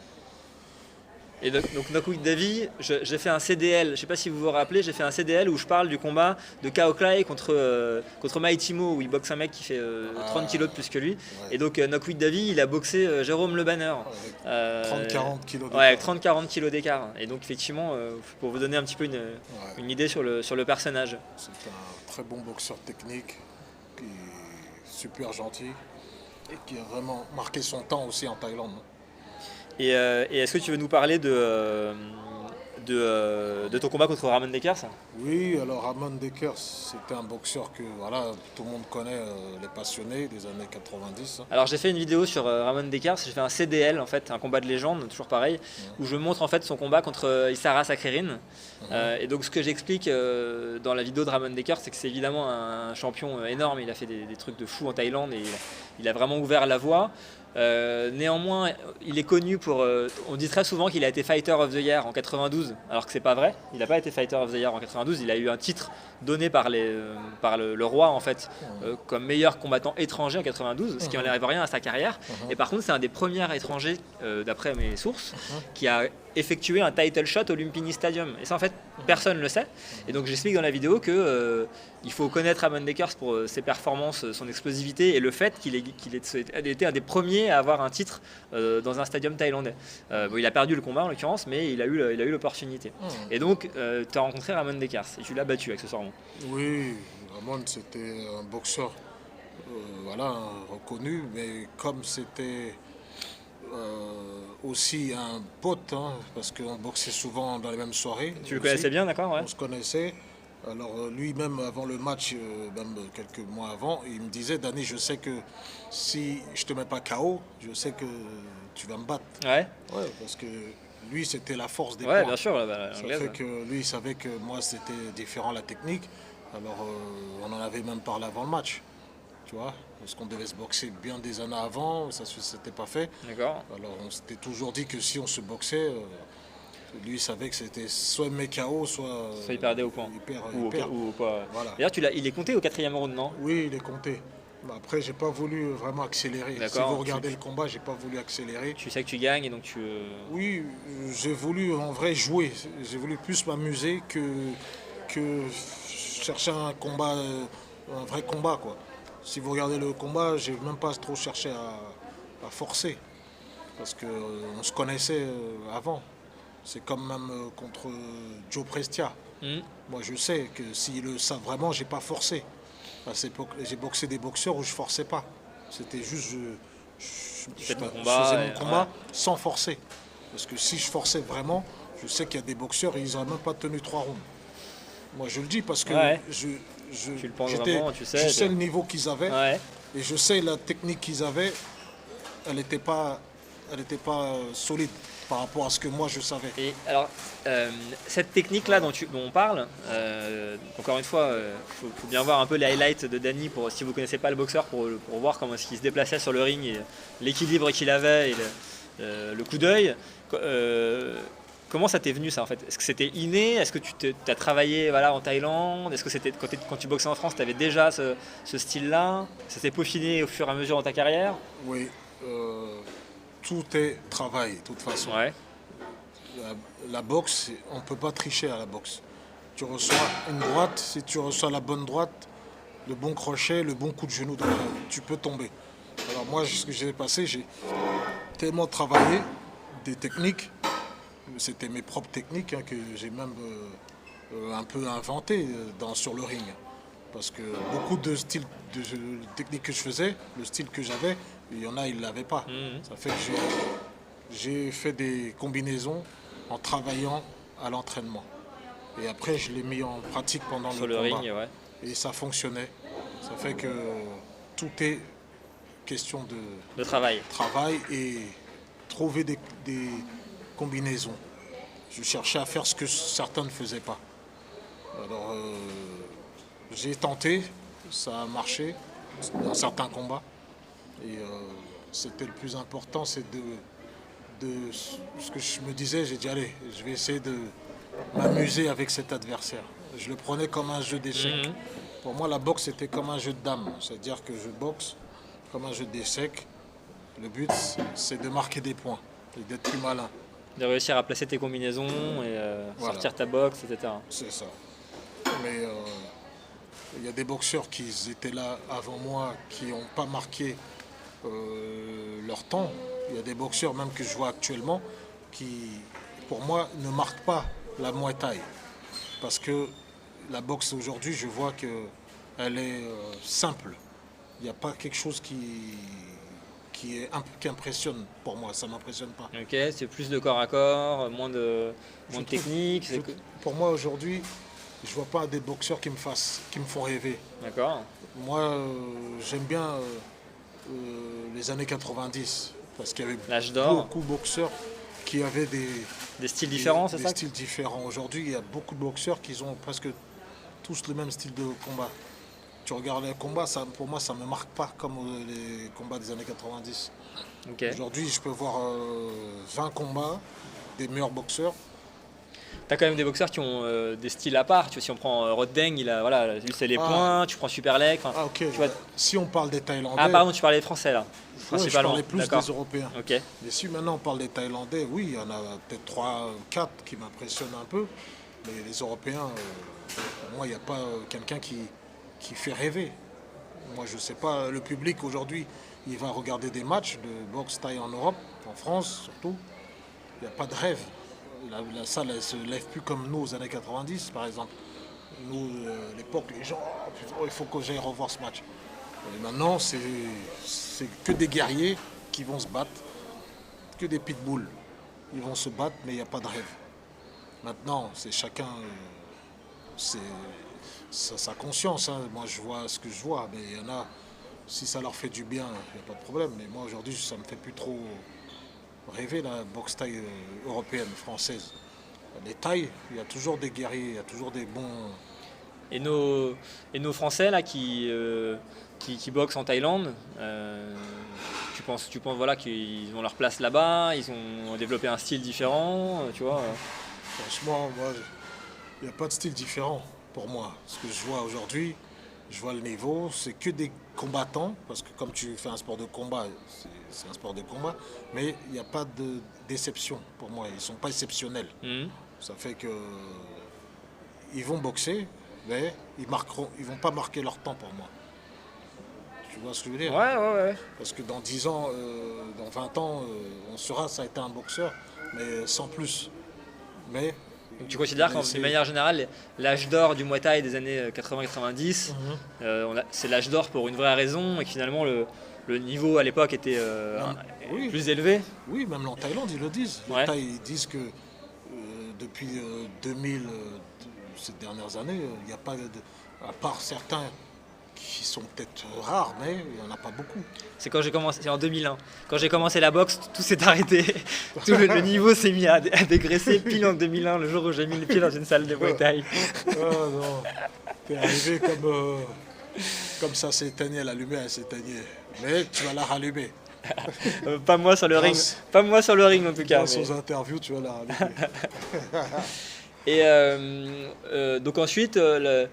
Et donc Knockwood Davy, j'ai fait un CDL, je ne sais pas si vous vous rappelez, j'ai fait un CDL où je parle du combat de Kao Clay contre Maïtimo, où il boxe un mec qui fait 30 kilos de plus que lui. Ouais. Et donc Knockwood Davy, il a boxé Jérôme Le Banner. Avec 30-40 kilos d'écart. Ouais, 30-40 kilos d'écart. Et donc effectivement, pour vous donner un petit peu une idée sur le personnage. C'est un très bon boxeur technique, qui est super gentil et qui a vraiment marqué son temps aussi en Thaïlande. Et est-ce que tu veux nous parler de ton combat contre Ramon Dekers? Oui, alors Ramon Dekers, c'était un boxeur que voilà, tout le monde connaît, les passionnés des années 90. Alors j'ai fait une vidéo sur Ramon Dekers, j'ai fait un CDL en fait, un combat de légende, toujours pareil, où je montre en fait son combat contre Issara Sakhirin. Et donc ce que j'explique dans la vidéo de Ramon Dekers, c'est que c'est évidemment un champion énorme, il a fait des trucs de fou en Thaïlande et il a vraiment ouvert la voie. Néanmoins, il est connu pour. On dit très souvent qu'il a été Fighter of the Year en 92, alors que c'est pas vrai. Il n'a pas été Fighter of the Year en 92. Il a eu un titre donné par le roi en fait, comme meilleur combattant étranger en 92, ce qui n'enlève rien à sa carrière. Et par contre, c'est un des premiers étrangers, d'après mes sources, qui a effectué un title shot au Lumpini Stadium. Et ça, en fait, personne ne le sait. Et donc, j'explique dans la vidéo que il faut connaître Ramon Dekers pour ses performances, son explosivité et le fait qu'il ait été un des premiers à avoir un titre dans un stadium thaïlandais. Bon, il a perdu le combat en l'occurrence, mais il a eu l'opportunité. Et donc, tu as rencontré Ramon Dekers et tu l'as battu accessoirement. Oui, Ramon c'était un boxeur voilà, reconnu, mais comme c'était aussi un pote, hein, parce qu'on boxait souvent dans les mêmes soirées. Tu le aussi. connaissais bien, d'accord, ouais. On se connaissait. Alors lui-même, avant le match, même quelques mois avant, il me disait, Danny, je sais que si je te mets pas KO, je sais que tu vas me battre. Ouais, Ouais, parce que lui, c'était la force des ouais, points. bien sûr, la Ça anglaise. fait que lui, il savait que moi, c'était différent la technique. Alors, on en avait même parlé avant le match. Tu vois, parce qu'on devait se boxer bien des années avant, ça ne s'était pas fait. D'accord. Alors, on s'était toujours dit que si on se boxait, lui, il savait que c'était soit mes KO, soit. Soit il perdait au point. Il perd. Ou, il perd. ou pas. Voilà. D'ailleurs, il est compté au 4e round, non? Oui, il est compté. Mais après, j'ai pas voulu vraiment accélérer. Si D'accord. vous regardez le combat, j'ai pas voulu accélérer. Tu sais que tu gagnes et donc tu. Oui, j'ai voulu en vrai jouer. J'ai voulu plus m'amuser que chercher un combat, un vrai combat, quoi. Si vous regardez le combat, j'ai même pas trop cherché à forcer. Parce qu'on se connaissait avant. C'est comme même contre Joe Prestia. Moi, je sais que s'ils le savent vraiment, j'ai pas forcé. À cette époque, j'ai boxé des boxeurs où je forçais pas. C'était juste je Fais ton je combat faisais et- mon combat ouais. sans forcer. Parce que si je forçais vraiment, je sais qu'il y a des boxeurs et ils n'auraient même pas tenu 3 rounds. Moi, je le dis parce que Ouais. Tu le penses vraiment, tu sais, je sais le niveau qu'ils avaient Ouais. et je sais la technique qu'ils avaient. Elle n'était pas solide par rapport à ce que moi je savais. Et alors, cette technique-là dont on parle, encore une fois, faut bien voir un peu les highlights de Danny pour, si vous ne connaissez pas le boxeur, pour voir comment est-ce qu'il se déplaçait sur le ring et l'équilibre qu'il avait et le coup d'œil. Comment ça t'est venu ça en fait? Est-ce que c'était inné? Est-ce que tu as travaillé voilà, en Thaïlande? Est-ce que c'était quand tu boxais en France, tu avais déjà ce style-là? Ça s'est peaufiné au fur et à mesure dans ta carrière? Oui, tout est travail, de toute façon. Ouais. La boxe, on ne peut pas tricher à la boxe. Tu reçois une droite, si tu reçois la bonne droite, le bon crochet, le bon coup de genou, tu peux tomber. Alors moi, ce que j'ai passé, j'ai tellement travaillé des techniques, c'était mes propres techniques hein, que j'ai même un peu inventé sur le ring. Parce que beaucoup de styles de techniques que je faisais, le style que j'avais, il y en a, ils ne l'avaient pas. Ça fait que j'ai fait des combinaisons en travaillant à l'entraînement. Et après, je l'ai mis en pratique pendant Sur le le combat. ring, ouais. Et ça fonctionnait. Ça fait que tout est question de De travail. travail et trouver des combinaisons. Je cherchais à faire ce que certains ne faisaient pas. Alors, j'ai tenté, ça a marché dans certains combats. Et c'était le plus important, c'est ce que je me disais, j'ai dit allez, je vais essayer de m'amuser avec cet adversaire. Je le prenais comme un jeu d'échecs. Pour moi, la boxe était comme un jeu de dames, c'est-à-dire que je boxe comme un jeu d'échecs. Le but, c'est de marquer des points et d'être plus malin. De réussir à placer tes combinaisons et Voilà. sortir ta boxe, etc. C'est ça. Mais il y a des boxeurs qui étaient là avant moi qui n'ont pas marqué leur temps. Il y a des boxeurs même que je vois actuellement qui, pour moi, ne marquent pas la Muay Thai. Parce que la boxe aujourd'hui, je vois qu'elle est simple. Il n'y a pas quelque chose qui impressionne pour moi. Ça ne m'impressionne pas. Ok, c'est plus de corps à corps, moins de trouve- technique. Pour moi, aujourd'hui, je ne vois pas des boxeurs qui me font rêver. D'accord. Moi, j'aime bien les années 90, parce qu'il y avait L'âge d'or. beaucoup de boxeurs qui avaient Des styles différents, c'est des ça? styles différents. Aujourd'hui, il y a beaucoup de boxeurs qui ont presque tous le même style de combat. Tu regardes les combats, pour moi, ça ne me marque pas comme les combats des années 90. Ok. Aujourd'hui, je peux voir 20 combats des meilleurs boxeurs. T'as quand même des boxeurs qui ont des styles à part. Tu vois, si on prend Roddeng, voilà, lui c'est les points. Tu prends Superleg. Ah ok, vois- si on parle des Thaïlandais, Ah pardon, tu parlais des Français là. ouais, je Principalement. parlais plus D'accord. des Européens. Ok. Mais si maintenant on parle des Thaïlandais, oui, il y en a peut-être 3, 4 qui m'impressionnent un peu. Mais les Européens, pour moi, il n'y a pas quelqu'un qui fait rêver. Moi, je ne sais pas, le public aujourd'hui, il va regarder des matchs de boxe thaï en Europe, en France surtout. Il n'y a pas de rêve. La salle, elle ne se lève plus comme nous aux années 90, par exemple. Nous, à l'époque, les gens, oh, putain, il faut que j'aille revoir ce match. Et maintenant, c'est que des guerriers qui vont se battre. que des pitbulls. Ils vont se battre, mais il n'y a pas de rêve. Maintenant, c'est chacun, c'est sa conscience. Hein. Moi, je vois ce que je vois, mais il y en a, si ça leur fait du bien, il n'y a pas de problème. Mais moi, aujourd'hui, ça ne me fait plus trop rêver, la boxe taille européenne, française. Les tailles, il y a toujours des guerriers, il y a toujours des bons... Et nos Français là qui boxent en Thaïlande, tu penses voilà, qu'ils ont leur place là-bas, ils ont développé un style différent, tu vois Franchement, moi, il n'y a pas de style différent pour moi. Ce que je vois aujourd'hui, je vois le niveau, c'est que des combattants, parce que comme tu fais un sport de combat, c'est un sport de combat, mais il n'y a pas de déception pour moi, ils ne sont pas exceptionnels. Ça fait que ils vont boxer, mais ils vont pas marquer leur temps pour moi. Tu vois ce que je veux dire? Ouais. Parce que dans 10 ans, dans 20 ans, on saura ça a été un boxeur, mais sans plus. Mais donc tu considères qu'en de manière générale, l'âge d'or du Muay Thai des années 80-90, c'est l'âge d'or pour une vraie raison et que finalement le niveau à l'époque était plus élevé? Oui, même en Thaïlande, ils le disent. Les Thaïs ils disent que depuis 2000, ces dernières années, il n'y a pas, à part certains qui sont peut-être rares, mais il n'y en a pas beaucoup. C'est quand j'ai commencé, c'est en 2001. Quand j'ai commencé la boxe, tout s'est arrêté. Tout le niveau s'est mis à dégraisser pile en 2001, le jour où j'ai mis les pieds dans une salle de Muay Thai. Non, t'es arrivé comme ça s'éteignait, la lumière s'éteignait. Mais tu vas la rallumer. Pas moi sur le ring. Pas moi sur le ring en tout cas. Grâce aux interviews, tu vas la rallumer. Et donc ensuite, la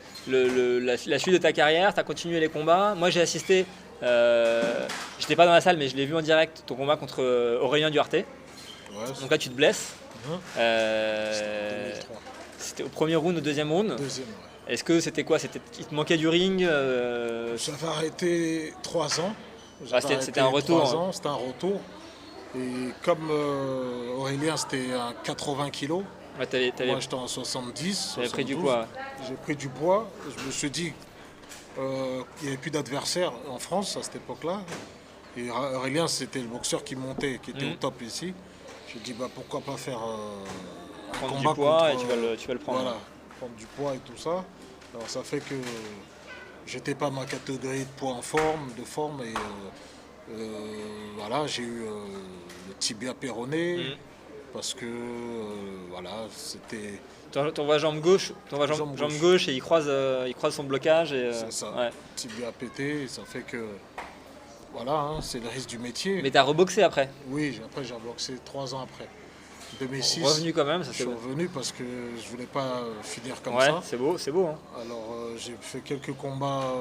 suite de ta carrière, tu as continué les combats. Moi j'ai assisté, j'étais pas dans la salle mais je l'ai vu en direct, ton combat contre Aurélien Duarte. Ouais, donc là tu te blesses. C'était au premier round, au deuxième round. Deuxième, ouais. Est-ce que c'était quoi? Il te manquait du ring? J'avais arrêté 3 ans. C'était un retour. 3 ans, c'était un retour. Et comme Aurélien c'était à 80 kilos, moi j'étais en 70. J'avais pris du poids. J'ai pris du poids. Je me suis dit, il n'y avait plus d'adversaires en France à cette époque-là. Et Aurélien c'était le boxeur qui montait, qui était au top ici. J'ai dit pourquoi pas faire un prendre combat du poids contre, et tu vas le prendre. Voilà, prendre du poids et tout ça. Alors ça fait que j'étais pas ma catégorie de poids de forme et voilà, j'ai eu le tibia péroné parce que voilà, c'était... T'en vois jambe gauche, jambe gauche et il croise son blocage. C'est ça, tibia pété, et ça fait que... Voilà, hein, c'est le risque du métier. Mais t'as reboxé après? Oui, après j'ai reboxé 3 ans après. 2006. Revenu quand même, ça je suis revenu parce que je voulais pas finir comme ça. Ouais, c'est beau. Hein. Alors j'ai fait quelques combats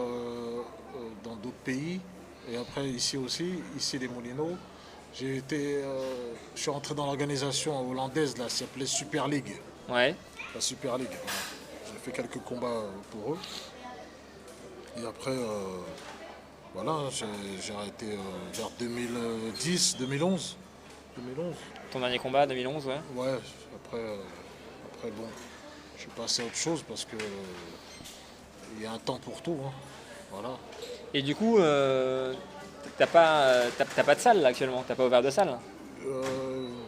dans d'autres pays et après ici aussi, ici les Moulineaux. Je suis rentré dans l'organisation hollandaise, là, ça s'appelait Super League. Ouais. La Super League. Voilà. J'ai fait quelques combats pour eux. Et après, voilà, j'ai arrêté vers 2010, 2011. Ton dernier combat, 2011, ouais. Ouais, après bon, je suis passé à autre chose parce que il y a un temps pour tout, hein. Voilà. Et du coup, t'as pas de salle là, actuellement, t'as pas ouvert de salle?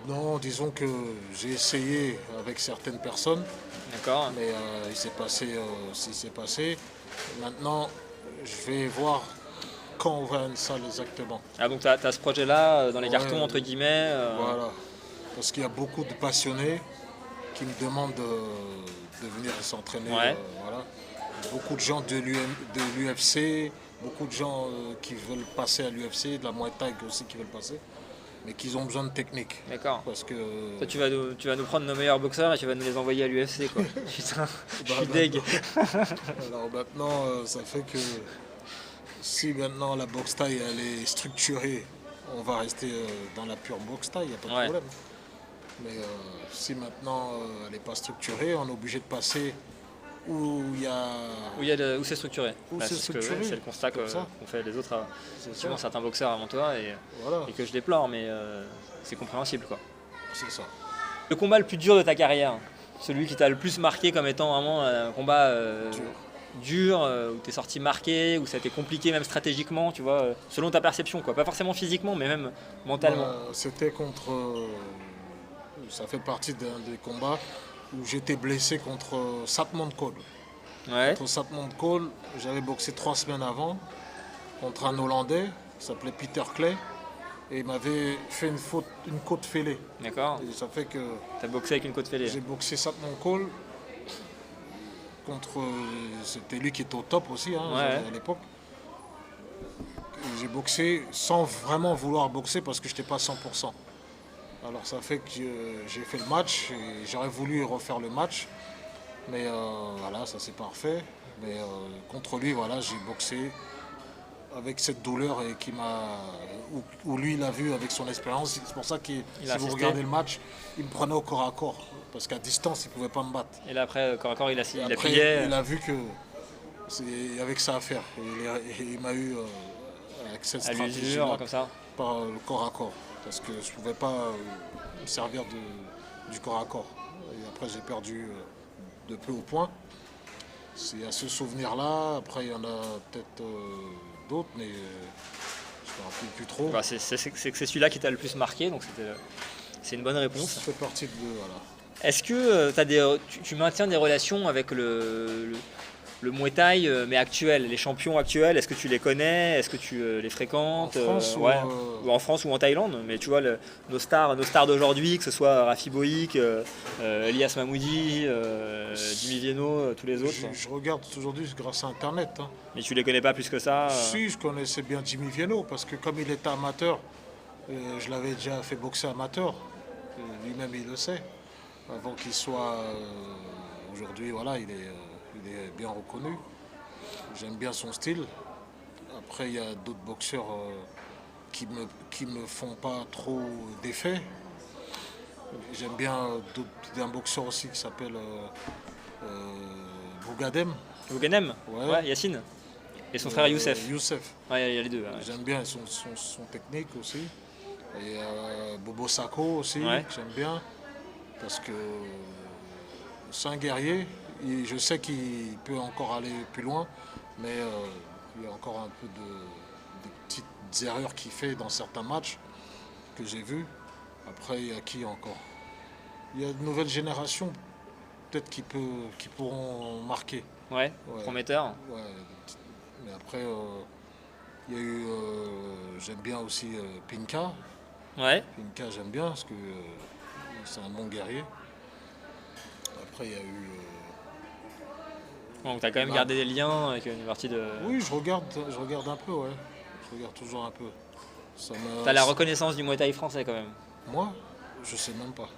Non, disons que j'ai essayé avec certaines personnes. D'accord. Mais il s'est passé ce qui s'est passé. Maintenant, je vais voir quand on va à une salle exactement. Ah donc tu as ce projet-là dans les cartons, entre guillemets. Voilà. Parce qu'il y a beaucoup de passionnés qui me demandent de venir s'entraîner. Ouais. Voilà. Beaucoup de gens de l'UFC, beaucoup de gens qui veulent passer à l'UFC, de la Muay Thai aussi qui veulent passer, mais qui ont besoin de technique. D'accord. Parce que... Toi, tu vas nous prendre nos meilleurs boxeurs et tu vas nous les envoyer à l'UFC, quoi. Putain, je suis deg. Alors maintenant, ça fait que si maintenant la boxe taille elle est structurée, on va rester dans la pure boxe taille, il n'y a pas de problème. Mais si maintenant elle n'est pas structurée, on est obligé de passer où c'est structuré. C'est le constat qu'ont fait les autres, certains boxeurs avant toi et que je déplore, mais c'est compréhensible, quoi. C'est ça. Le combat le plus dur de ta carrière, celui qui t'a le plus marqué comme étant vraiment un combat dur, où tu es sorti marqué, où ça a été compliqué même stratégiquement, tu vois, selon ta perception, quoi. Pas forcément physiquement, mais même mentalement. C'était contre. Ça fait partie d'un des combats où j'étais blessé contre Satmon Cole. Ouais, Contre Satmon Cole, j'avais boxé 3 semaines avant contre un Hollandais qui s'appelait Peter Clay. Et il m'avait fait une côte fêlée. d'accord. Et ça fait que Tu as boxé avec une côte fêlée. j'ai boxé Satmon Cole contre. C'était lui qui était au top aussi hein, Ouais. à l'époque. Et j'ai boxé sans vraiment vouloir boxer parce que je n'étais pas à 100%. Alors ça fait que j'ai fait le match et j'aurais voulu refaire le match. Mais voilà, ça c'est parfait. Mais contre lui, voilà, j'ai boxé avec cette douleur et où lui il a vu avec son expérience. C'est pour ça que si a vous assisté. regardez le match, il me prenait au corps à corps. Parce qu'à distance, il ne pouvait pas me battre. Et là, après, corps à corps, il Après, appuyait. il a vu que c'est avec ça à faire. Et il m'a eu avec cette À stratégie l'usure, comme ça. par le corps à corps. Parce que je ne pouvais pas me servir du corps à corps. Et après, j'ai perdu de peu au point. C'est à ce souvenir-là. Après, il y en a peut-être d'autres, mais je ne me rappelle plus trop. Bah, c'est que c'est celui-là qui t'a le plus marqué, donc c'est une bonne réponse. Ça fait partie de... Voilà. Est-ce que tu maintiens des relations avec le Muay Thai, mais actuel, les champions actuels? Est-ce que tu les connais? Est-ce que tu les fréquentes? En France ouais. Ou en France ou en Thaïlande? Mais tu vois, nos stars d'aujourd'hui, que ce soit Rafi Boïk, Elias Mahmoudi, Jimmy Vienno, tous les autres. Je regarde aujourd'hui grâce à Internet. Hein. Mais tu les connais pas plus que ça? Si, je connaissais bien Jimmy Vienno, parce que comme il était amateur, je l'avais déjà fait boxer amateur. Lui-même, il le sait. Avant qu'il soit... aujourd'hui, voilà, il est bien reconnu. J'aime bien son style. Après, il y a d'autres boxeurs qui me font pas trop d'effet. J'aime bien un boxeur aussi qui s'appelle Bougadem. Bouganem? Ouais. Yacine. Et son frère Youssef. Youssef. Ouais, il y a les deux. Ouais. J'aime bien son technique aussi. Et Bobo Sacco aussi, Ouais. que j'aime bien. Parce que c'est un guerrier. Je sais qu'il peut encore aller plus loin, mais il y a encore un peu de petites erreurs qu'il fait dans certains matchs que j'ai vus. Après, il y a qui encore? Il y a de nouvelles générations, peut-être qui pourront marquer. Ouais, Ouais. prometteur. Ouais, mais après, il y a eu. J'aime bien aussi Pinka. Ouais. Pinka, j'aime bien parce que c'est un bon guerrier. Après, il y a eu. Donc tu as quand même Bah. gardé des liens avec une partie de... Oui, je regarde un peu, ouais. Je regarde toujours un peu. Tu as la reconnaissance du Muay Thai français quand même. Moi, je sais même pas.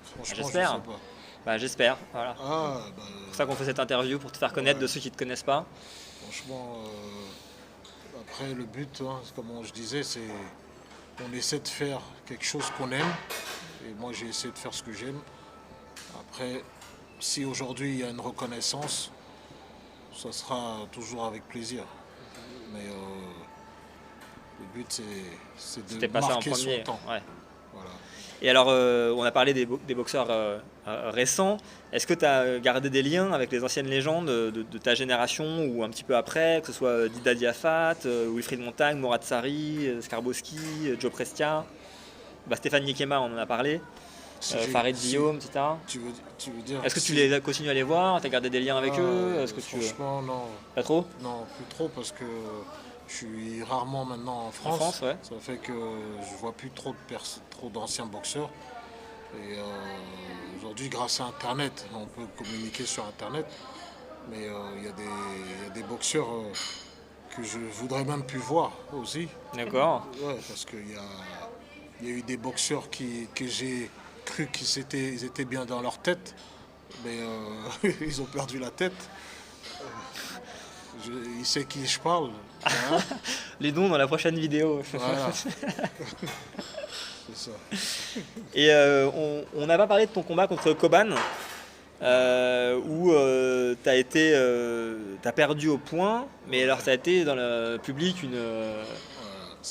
Franchement, J'espère. je sais pas. Bah j'espère, voilà. Ah, bah, C'est pour ça qu'on fait cette interview, pour te faire connaître de ceux qui ne te connaissent pas. franchement, après le but, hein, comme je disais, c'est on essaie de faire quelque chose qu'on aime. Et moi, j'ai essayé de faire ce que j'aime. Après, si aujourd'hui il y a une reconnaissance, ça sera toujours avec plaisir. Mais le but, c'est C'était de pas ça en marquer son premier. temps. Ouais. Voilà. Et alors, on a parlé des boxeurs récents. Est-ce que tu as gardé des liens avec les anciennes légendes de ta génération ou un petit peu après, que ce soit Dida Diafat, Wilfried Montagne, Mourad Sari, Skarbowski, Joe Prestia, Stéphane Niekema, on en a parlé, Si j'ai- Farid si- Guillaume, etc. Tu veux dire. Est-ce que tu si- les as continué à les voir? Tu as gardé des liens avec eux? Est-ce que tu... Franchement, non. Pas trop? Non, plus trop parce que je suis rarement maintenant en France. France, ouais. Ça fait que je vois plus trop d'anciens boxeurs. Et aujourd'hui, grâce à Internet, on peut communiquer sur Internet. Mais il y a des boxeurs que je voudrais même plus voir aussi. D'accord. Ouais, parce qu'il y a eu des boxeurs que j'ai cru qu'ils étaient bien dans leur tête, mais ils ont perdu la tête. Il sait qui je parle. Hein. Les dons dans la prochaine vidéo. Voilà. C'est ça. Et on n'a pas parlé de ton combat contre Koban, où t'as perdu au point, mais alors ça a été dans le public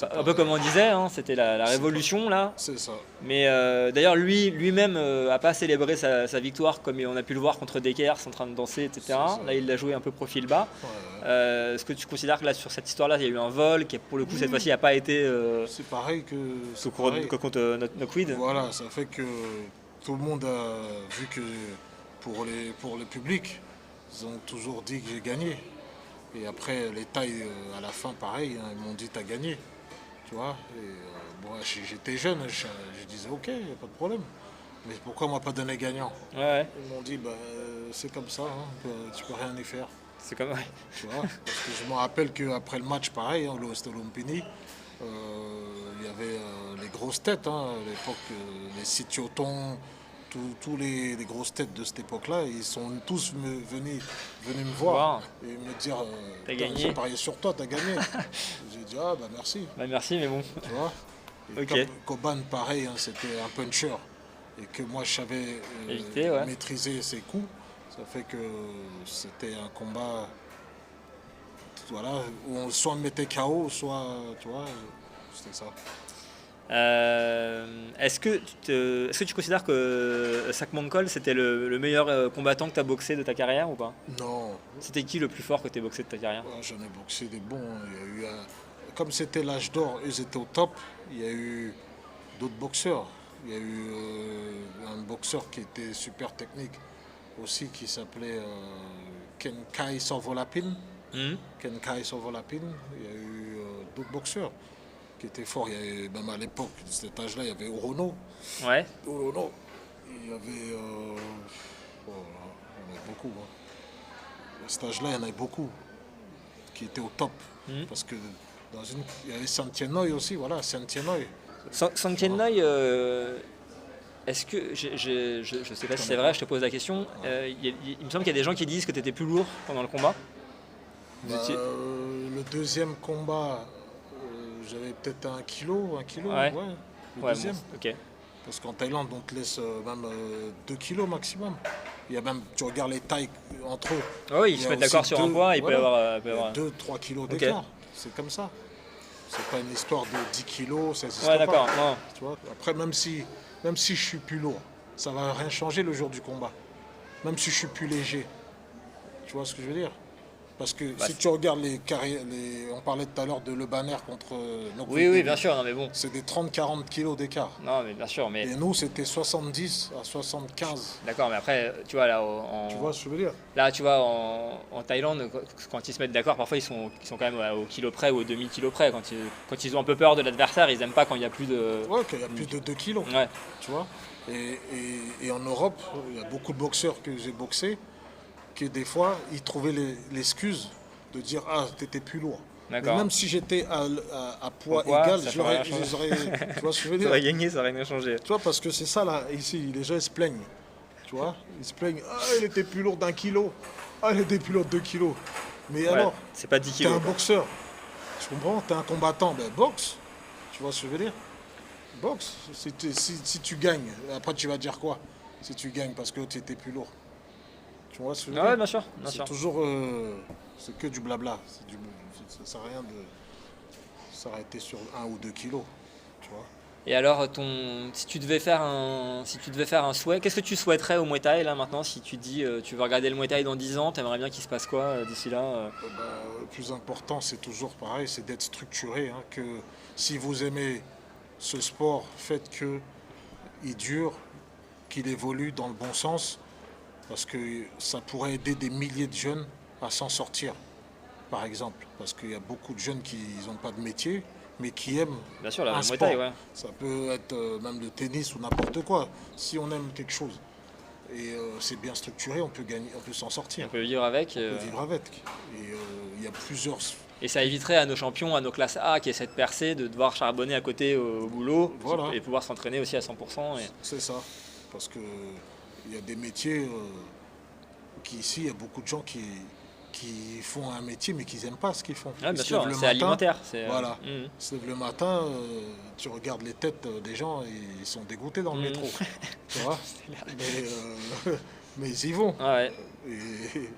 Un peu comme on disait, hein, c'était la révolution là. C'est ça. Mais d'ailleurs, lui-même a pas célébré sa victoire comme on a pu le voir contre Dekers en train de danser, etc. Là, il l'a joué un peu profil bas. Ouais. Est-ce que tu considères que là, sur cette histoire-là, il y a eu un vol qui, pour le coup, cette fois-ci, n'a pas été C'est pareil que. contre Knockweed? Voilà, ça fait que tout le monde a vu que pour le public, ils ont toujours dit que j'ai gagné. Et après, les tailles, à la fin, pareil, hein, ils m'ont dit t'as gagné. Tu vois, et, bon, j'étais jeune, je disais ok, y a pas de problème. Mais pourquoi on m'a pas donné gagnant? Ouais, Ils m'ont dit c'est comme ça, hein, tu peux rien y faire. c'est comme. Ouais. Tu vois, parce que je me rappelle qu'après le match, pareil, hein, l'Ouest Lumpini, il y avait les grosses têtes, hein, à l'époque, les Sitioton, tous les grosses têtes de cette époque-là, ils sont tous venus me voir et me dire T'as gagné. j'ai parié sur toi, t'as gagné. J'ai dit ah bah merci. Bah, merci, mais bon. Tu vois. Et Ok. comme Coban, pareil, hein, c'était un puncher et que moi je savais Éviter, ouais. maîtriser ses coups, ça fait que c'était un combat, voilà, où on soit me mettait KO, soit, tu vois, c'était ça. Est-ce que tu considères que Sakmankol c'était le meilleur combattant que tu as boxé de ta carrière ou pas? Non, C'était qui le plus fort que tu as boxé de ta carrière? ouais, j'en ai boxé des bons. Il y a eu comme c'était l'âge d'or, ils étaient au top, il y a eu d'autres boxeurs. Il y a eu un boxeur qui était super technique aussi, qui s'appelait Kenkai Sovolapin. Kenkai Sovolapin. Il y a eu d'autres boxeurs qui étaient forts. Il y avait, même à l'époque, de cet âge-là, il y avait Orono. Ouais. Orono. Il y avait... oh là, il y en avait beaucoup. Hein. À cet âge-là, il y en avait beaucoup qui étaient au top. Parce que il y avait Santienoy aussi, voilà, Santienoy. Santienoy, est-ce que. Je sais pas si c'est vrai, je te pose la question. Il me semble qu'il y a des gens qui disent que tu étais plus lourd pendant le combat. Le deuxième combat, j'avais peut-être 1 kilo, Ouais. Le Ouais, deuxième. bon, ok. Parce qu'en Thaïlande, on te laisse même 2 kilos maximum. Il y a même, tu regardes les tailles entre eux. Ah oui, ils Il y se a mettent d'accord aussi sur un poids, il peut y avoir. Il y a 2-3 kilos d'écart. C'est comme ça. C'est pas une histoire de 10 kilos, ça n'existe Ouais, pas. d'accord. Non. Tu vois. Après, même si je suis plus lourd, ça va rien changer le jour du combat. Même si je suis plus léger. Tu vois ce que je veux dire? Parce que si tu regardes les carrières, on parlait tout à l'heure de Le Banner contre Knockweed. Oui, bien sûr, non, mais bon. C'est des 30-40 kilos d'écart. Non, mais bien sûr, mais. Et nous, c'était 70 à 75. D'accord, mais après, tu vois, là, Tu vois ce que je veux dire? là, tu vois, en Thaïlande, quand ils se mettent d'accord, parfois ils sont quand même au kilo près ou au demi-kilo près. Quand ils ont un peu peur de l'adversaire, ils n'aiment pas quand il n'y a plus de. Ouais, qu'il y a plus de 2 kilos. Ouais. Tu vois? Et en Europe, il y a beaucoup de boxeurs que j'ai boxés qui, des fois, ils trouvaient l'excuse de dire ah, t'étais plus lourd. Mais D'accord. même si j'étais à poids poids, égal, ça je l'aurais. ferait rien Tu vois ce que je veux Ça dire? aurait gagné, ça aurait rien changé. Tu vois, parce que c'est ça là, ici, les gens ils se plaignent. Tu vois? Ils se plaignent. Ah, il était plus lourd d'1 kilo. Ah, il était plus lourd de 2 kilos. Mais Ouais, alors, c'est pas 10 t'es kilos. un quoi. boxeur. Tu comprends? T'es un combattant, ben boxe. Tu vois ce que je veux dire? Boxe. Si tu gagnes, après tu vas dire quoi? Si tu gagnes parce que tu étais plus lourd. Tu vois ce que je veux Ah ouais, dire? bien sûr. Bien C'est sûr. toujours. C'est que du blabla. Ça sert à rien de s'arrêter sur 1 ou 2 kilos. Tu vois? Et alors, si tu devais faire un souhait, qu'est-ce que tu souhaiterais au Muay Thai là maintenant? Si tu dis tu veux regarder le Muay Thai dans 10 ans, t'aimerais bien qu'il se passe quoi d'ici là? Le plus important, c'est toujours pareil, c'est d'être structuré. Hein, que si vous aimez ce sport, faites qu'il dure, qu'il évolue dans le bon sens, parce que ça pourrait aider des milliers de jeunes à s'en sortir, par exemple. Parce qu'il y a beaucoup de jeunes qui n'ont pas de métier, mais qui aiment Bien sûr, le un Muay sport. Thai, ouais. Ça peut être même le tennis ou n'importe quoi. Si on aime quelque chose et c'est bien structuré, on peut gagner, on peut s'en sortir. On peut vivre avec. On peut vivre avec. Et il y a plusieurs. Et ça éviterait à nos champions, à nos classes A qui essaient de percer, de devoir charbonner à côté au boulot Voilà. et pouvoir s'entraîner aussi à 100%. C'est ça. Parce que il y a des métiers qui ici, il y a beaucoup de gens qui font un métier mais qui n'aiment pas ce qu'ils font. Ouais, Ils bien se sûr, lèvent le c'est matin, alimentaire. Voilà. Mhm. Ils se lèvent le matin, tu regardes les têtes des gens et ils sont dégoûtés dans le métro. Tu vois? Mais mais ils y vont. Ah ouais.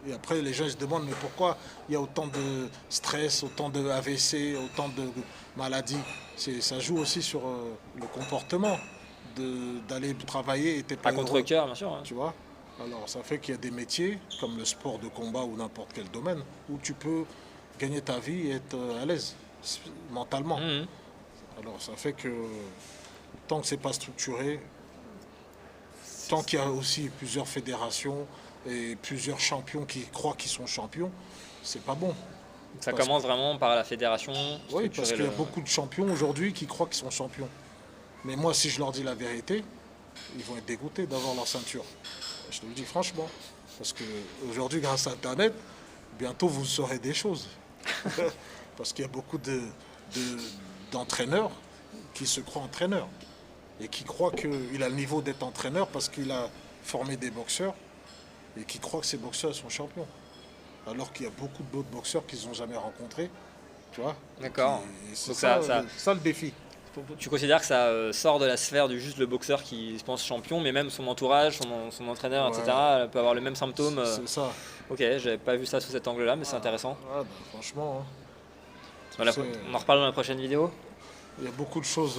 Et après, les gens ils se demandent mais pourquoi il y a autant de stress, autant de AVC, autant de maladies. Ça joue aussi sur le comportement d'aller travailler et t'es pas À heureux, contre-cœur, bien sûr. Hein. tu vois. Alors ça fait qu'il y a des métiers, comme le sport de combat ou n'importe quel domaine, où tu peux gagner ta vie et être à l'aise mentalement. Mhm. Alors ça fait que tant que c'est pas structuré, tant qu'il y a aussi plusieurs fédérations et plusieurs champions qui croient qu'ils sont champions, c'est pas bon. Ça Parce commence vraiment par la fédération. Oui, parce qu'il y a le- beaucoup de champions aujourd'hui qui croient qu'ils sont champions. Mais moi, si je leur dis la vérité, ils vont être dégoûtés d'avoir leur ceinture. Je te le dis franchement. Parce qu'aujourd'hui, grâce à Internet, bientôt vous saurez des choses. Parce qu'il y a beaucoup d'entraîneurs qui se croient entraîneurs et qui croient qu'il a le niveau d'être entraîneur parce qu'il a formé des boxeurs et qui croient que ces boxeurs sont champions. Alors qu'il y a beaucoup d'autres boxeurs qu'ils n'ont jamais rencontrés. Tu vois. D'accord. Et c'est Donc ça le défi. Tu considères que ça sort de la sphère du juste le boxeur qui se pense champion, mais même son entourage, son entraîneur, Ouais. etc. peut avoir les mêmes symptômes. C'est ça. Ok, j'avais pas vu ça sous cet angle-là, mais c'est intéressant. Ouais, bah, franchement, hein, Voilà, c'est- on en reparle dans la prochaine vidéo. il y a beaucoup de choses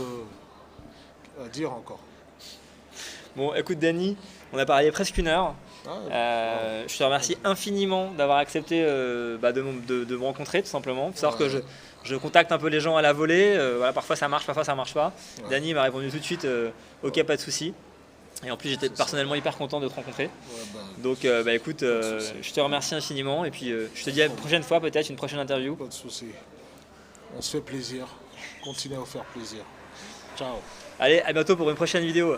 à dire encore. Bon, écoute Dany, on a parlé presque 1 heure. Ah, Je te remercie infiniment d'avoir accepté de me rencontrer, tout simplement. Il faut savoir que je contacte un peu les gens à la volée. Voilà, parfois ça marche pas. Ouais. Dany m'a répondu tout de suite, ok, pas de souci. Et en plus, j'étais personnellement hyper content de te rencontrer. ouais, bah, Donc, écoute, de souci. je te remercie infiniment. Et puis, je te dis à la prochaine fois, peut-être une prochaine interview. pas de souci. On se fait plaisir. Continuez à vous faire plaisir. Ciao. Allez, à bientôt pour une prochaine vidéo.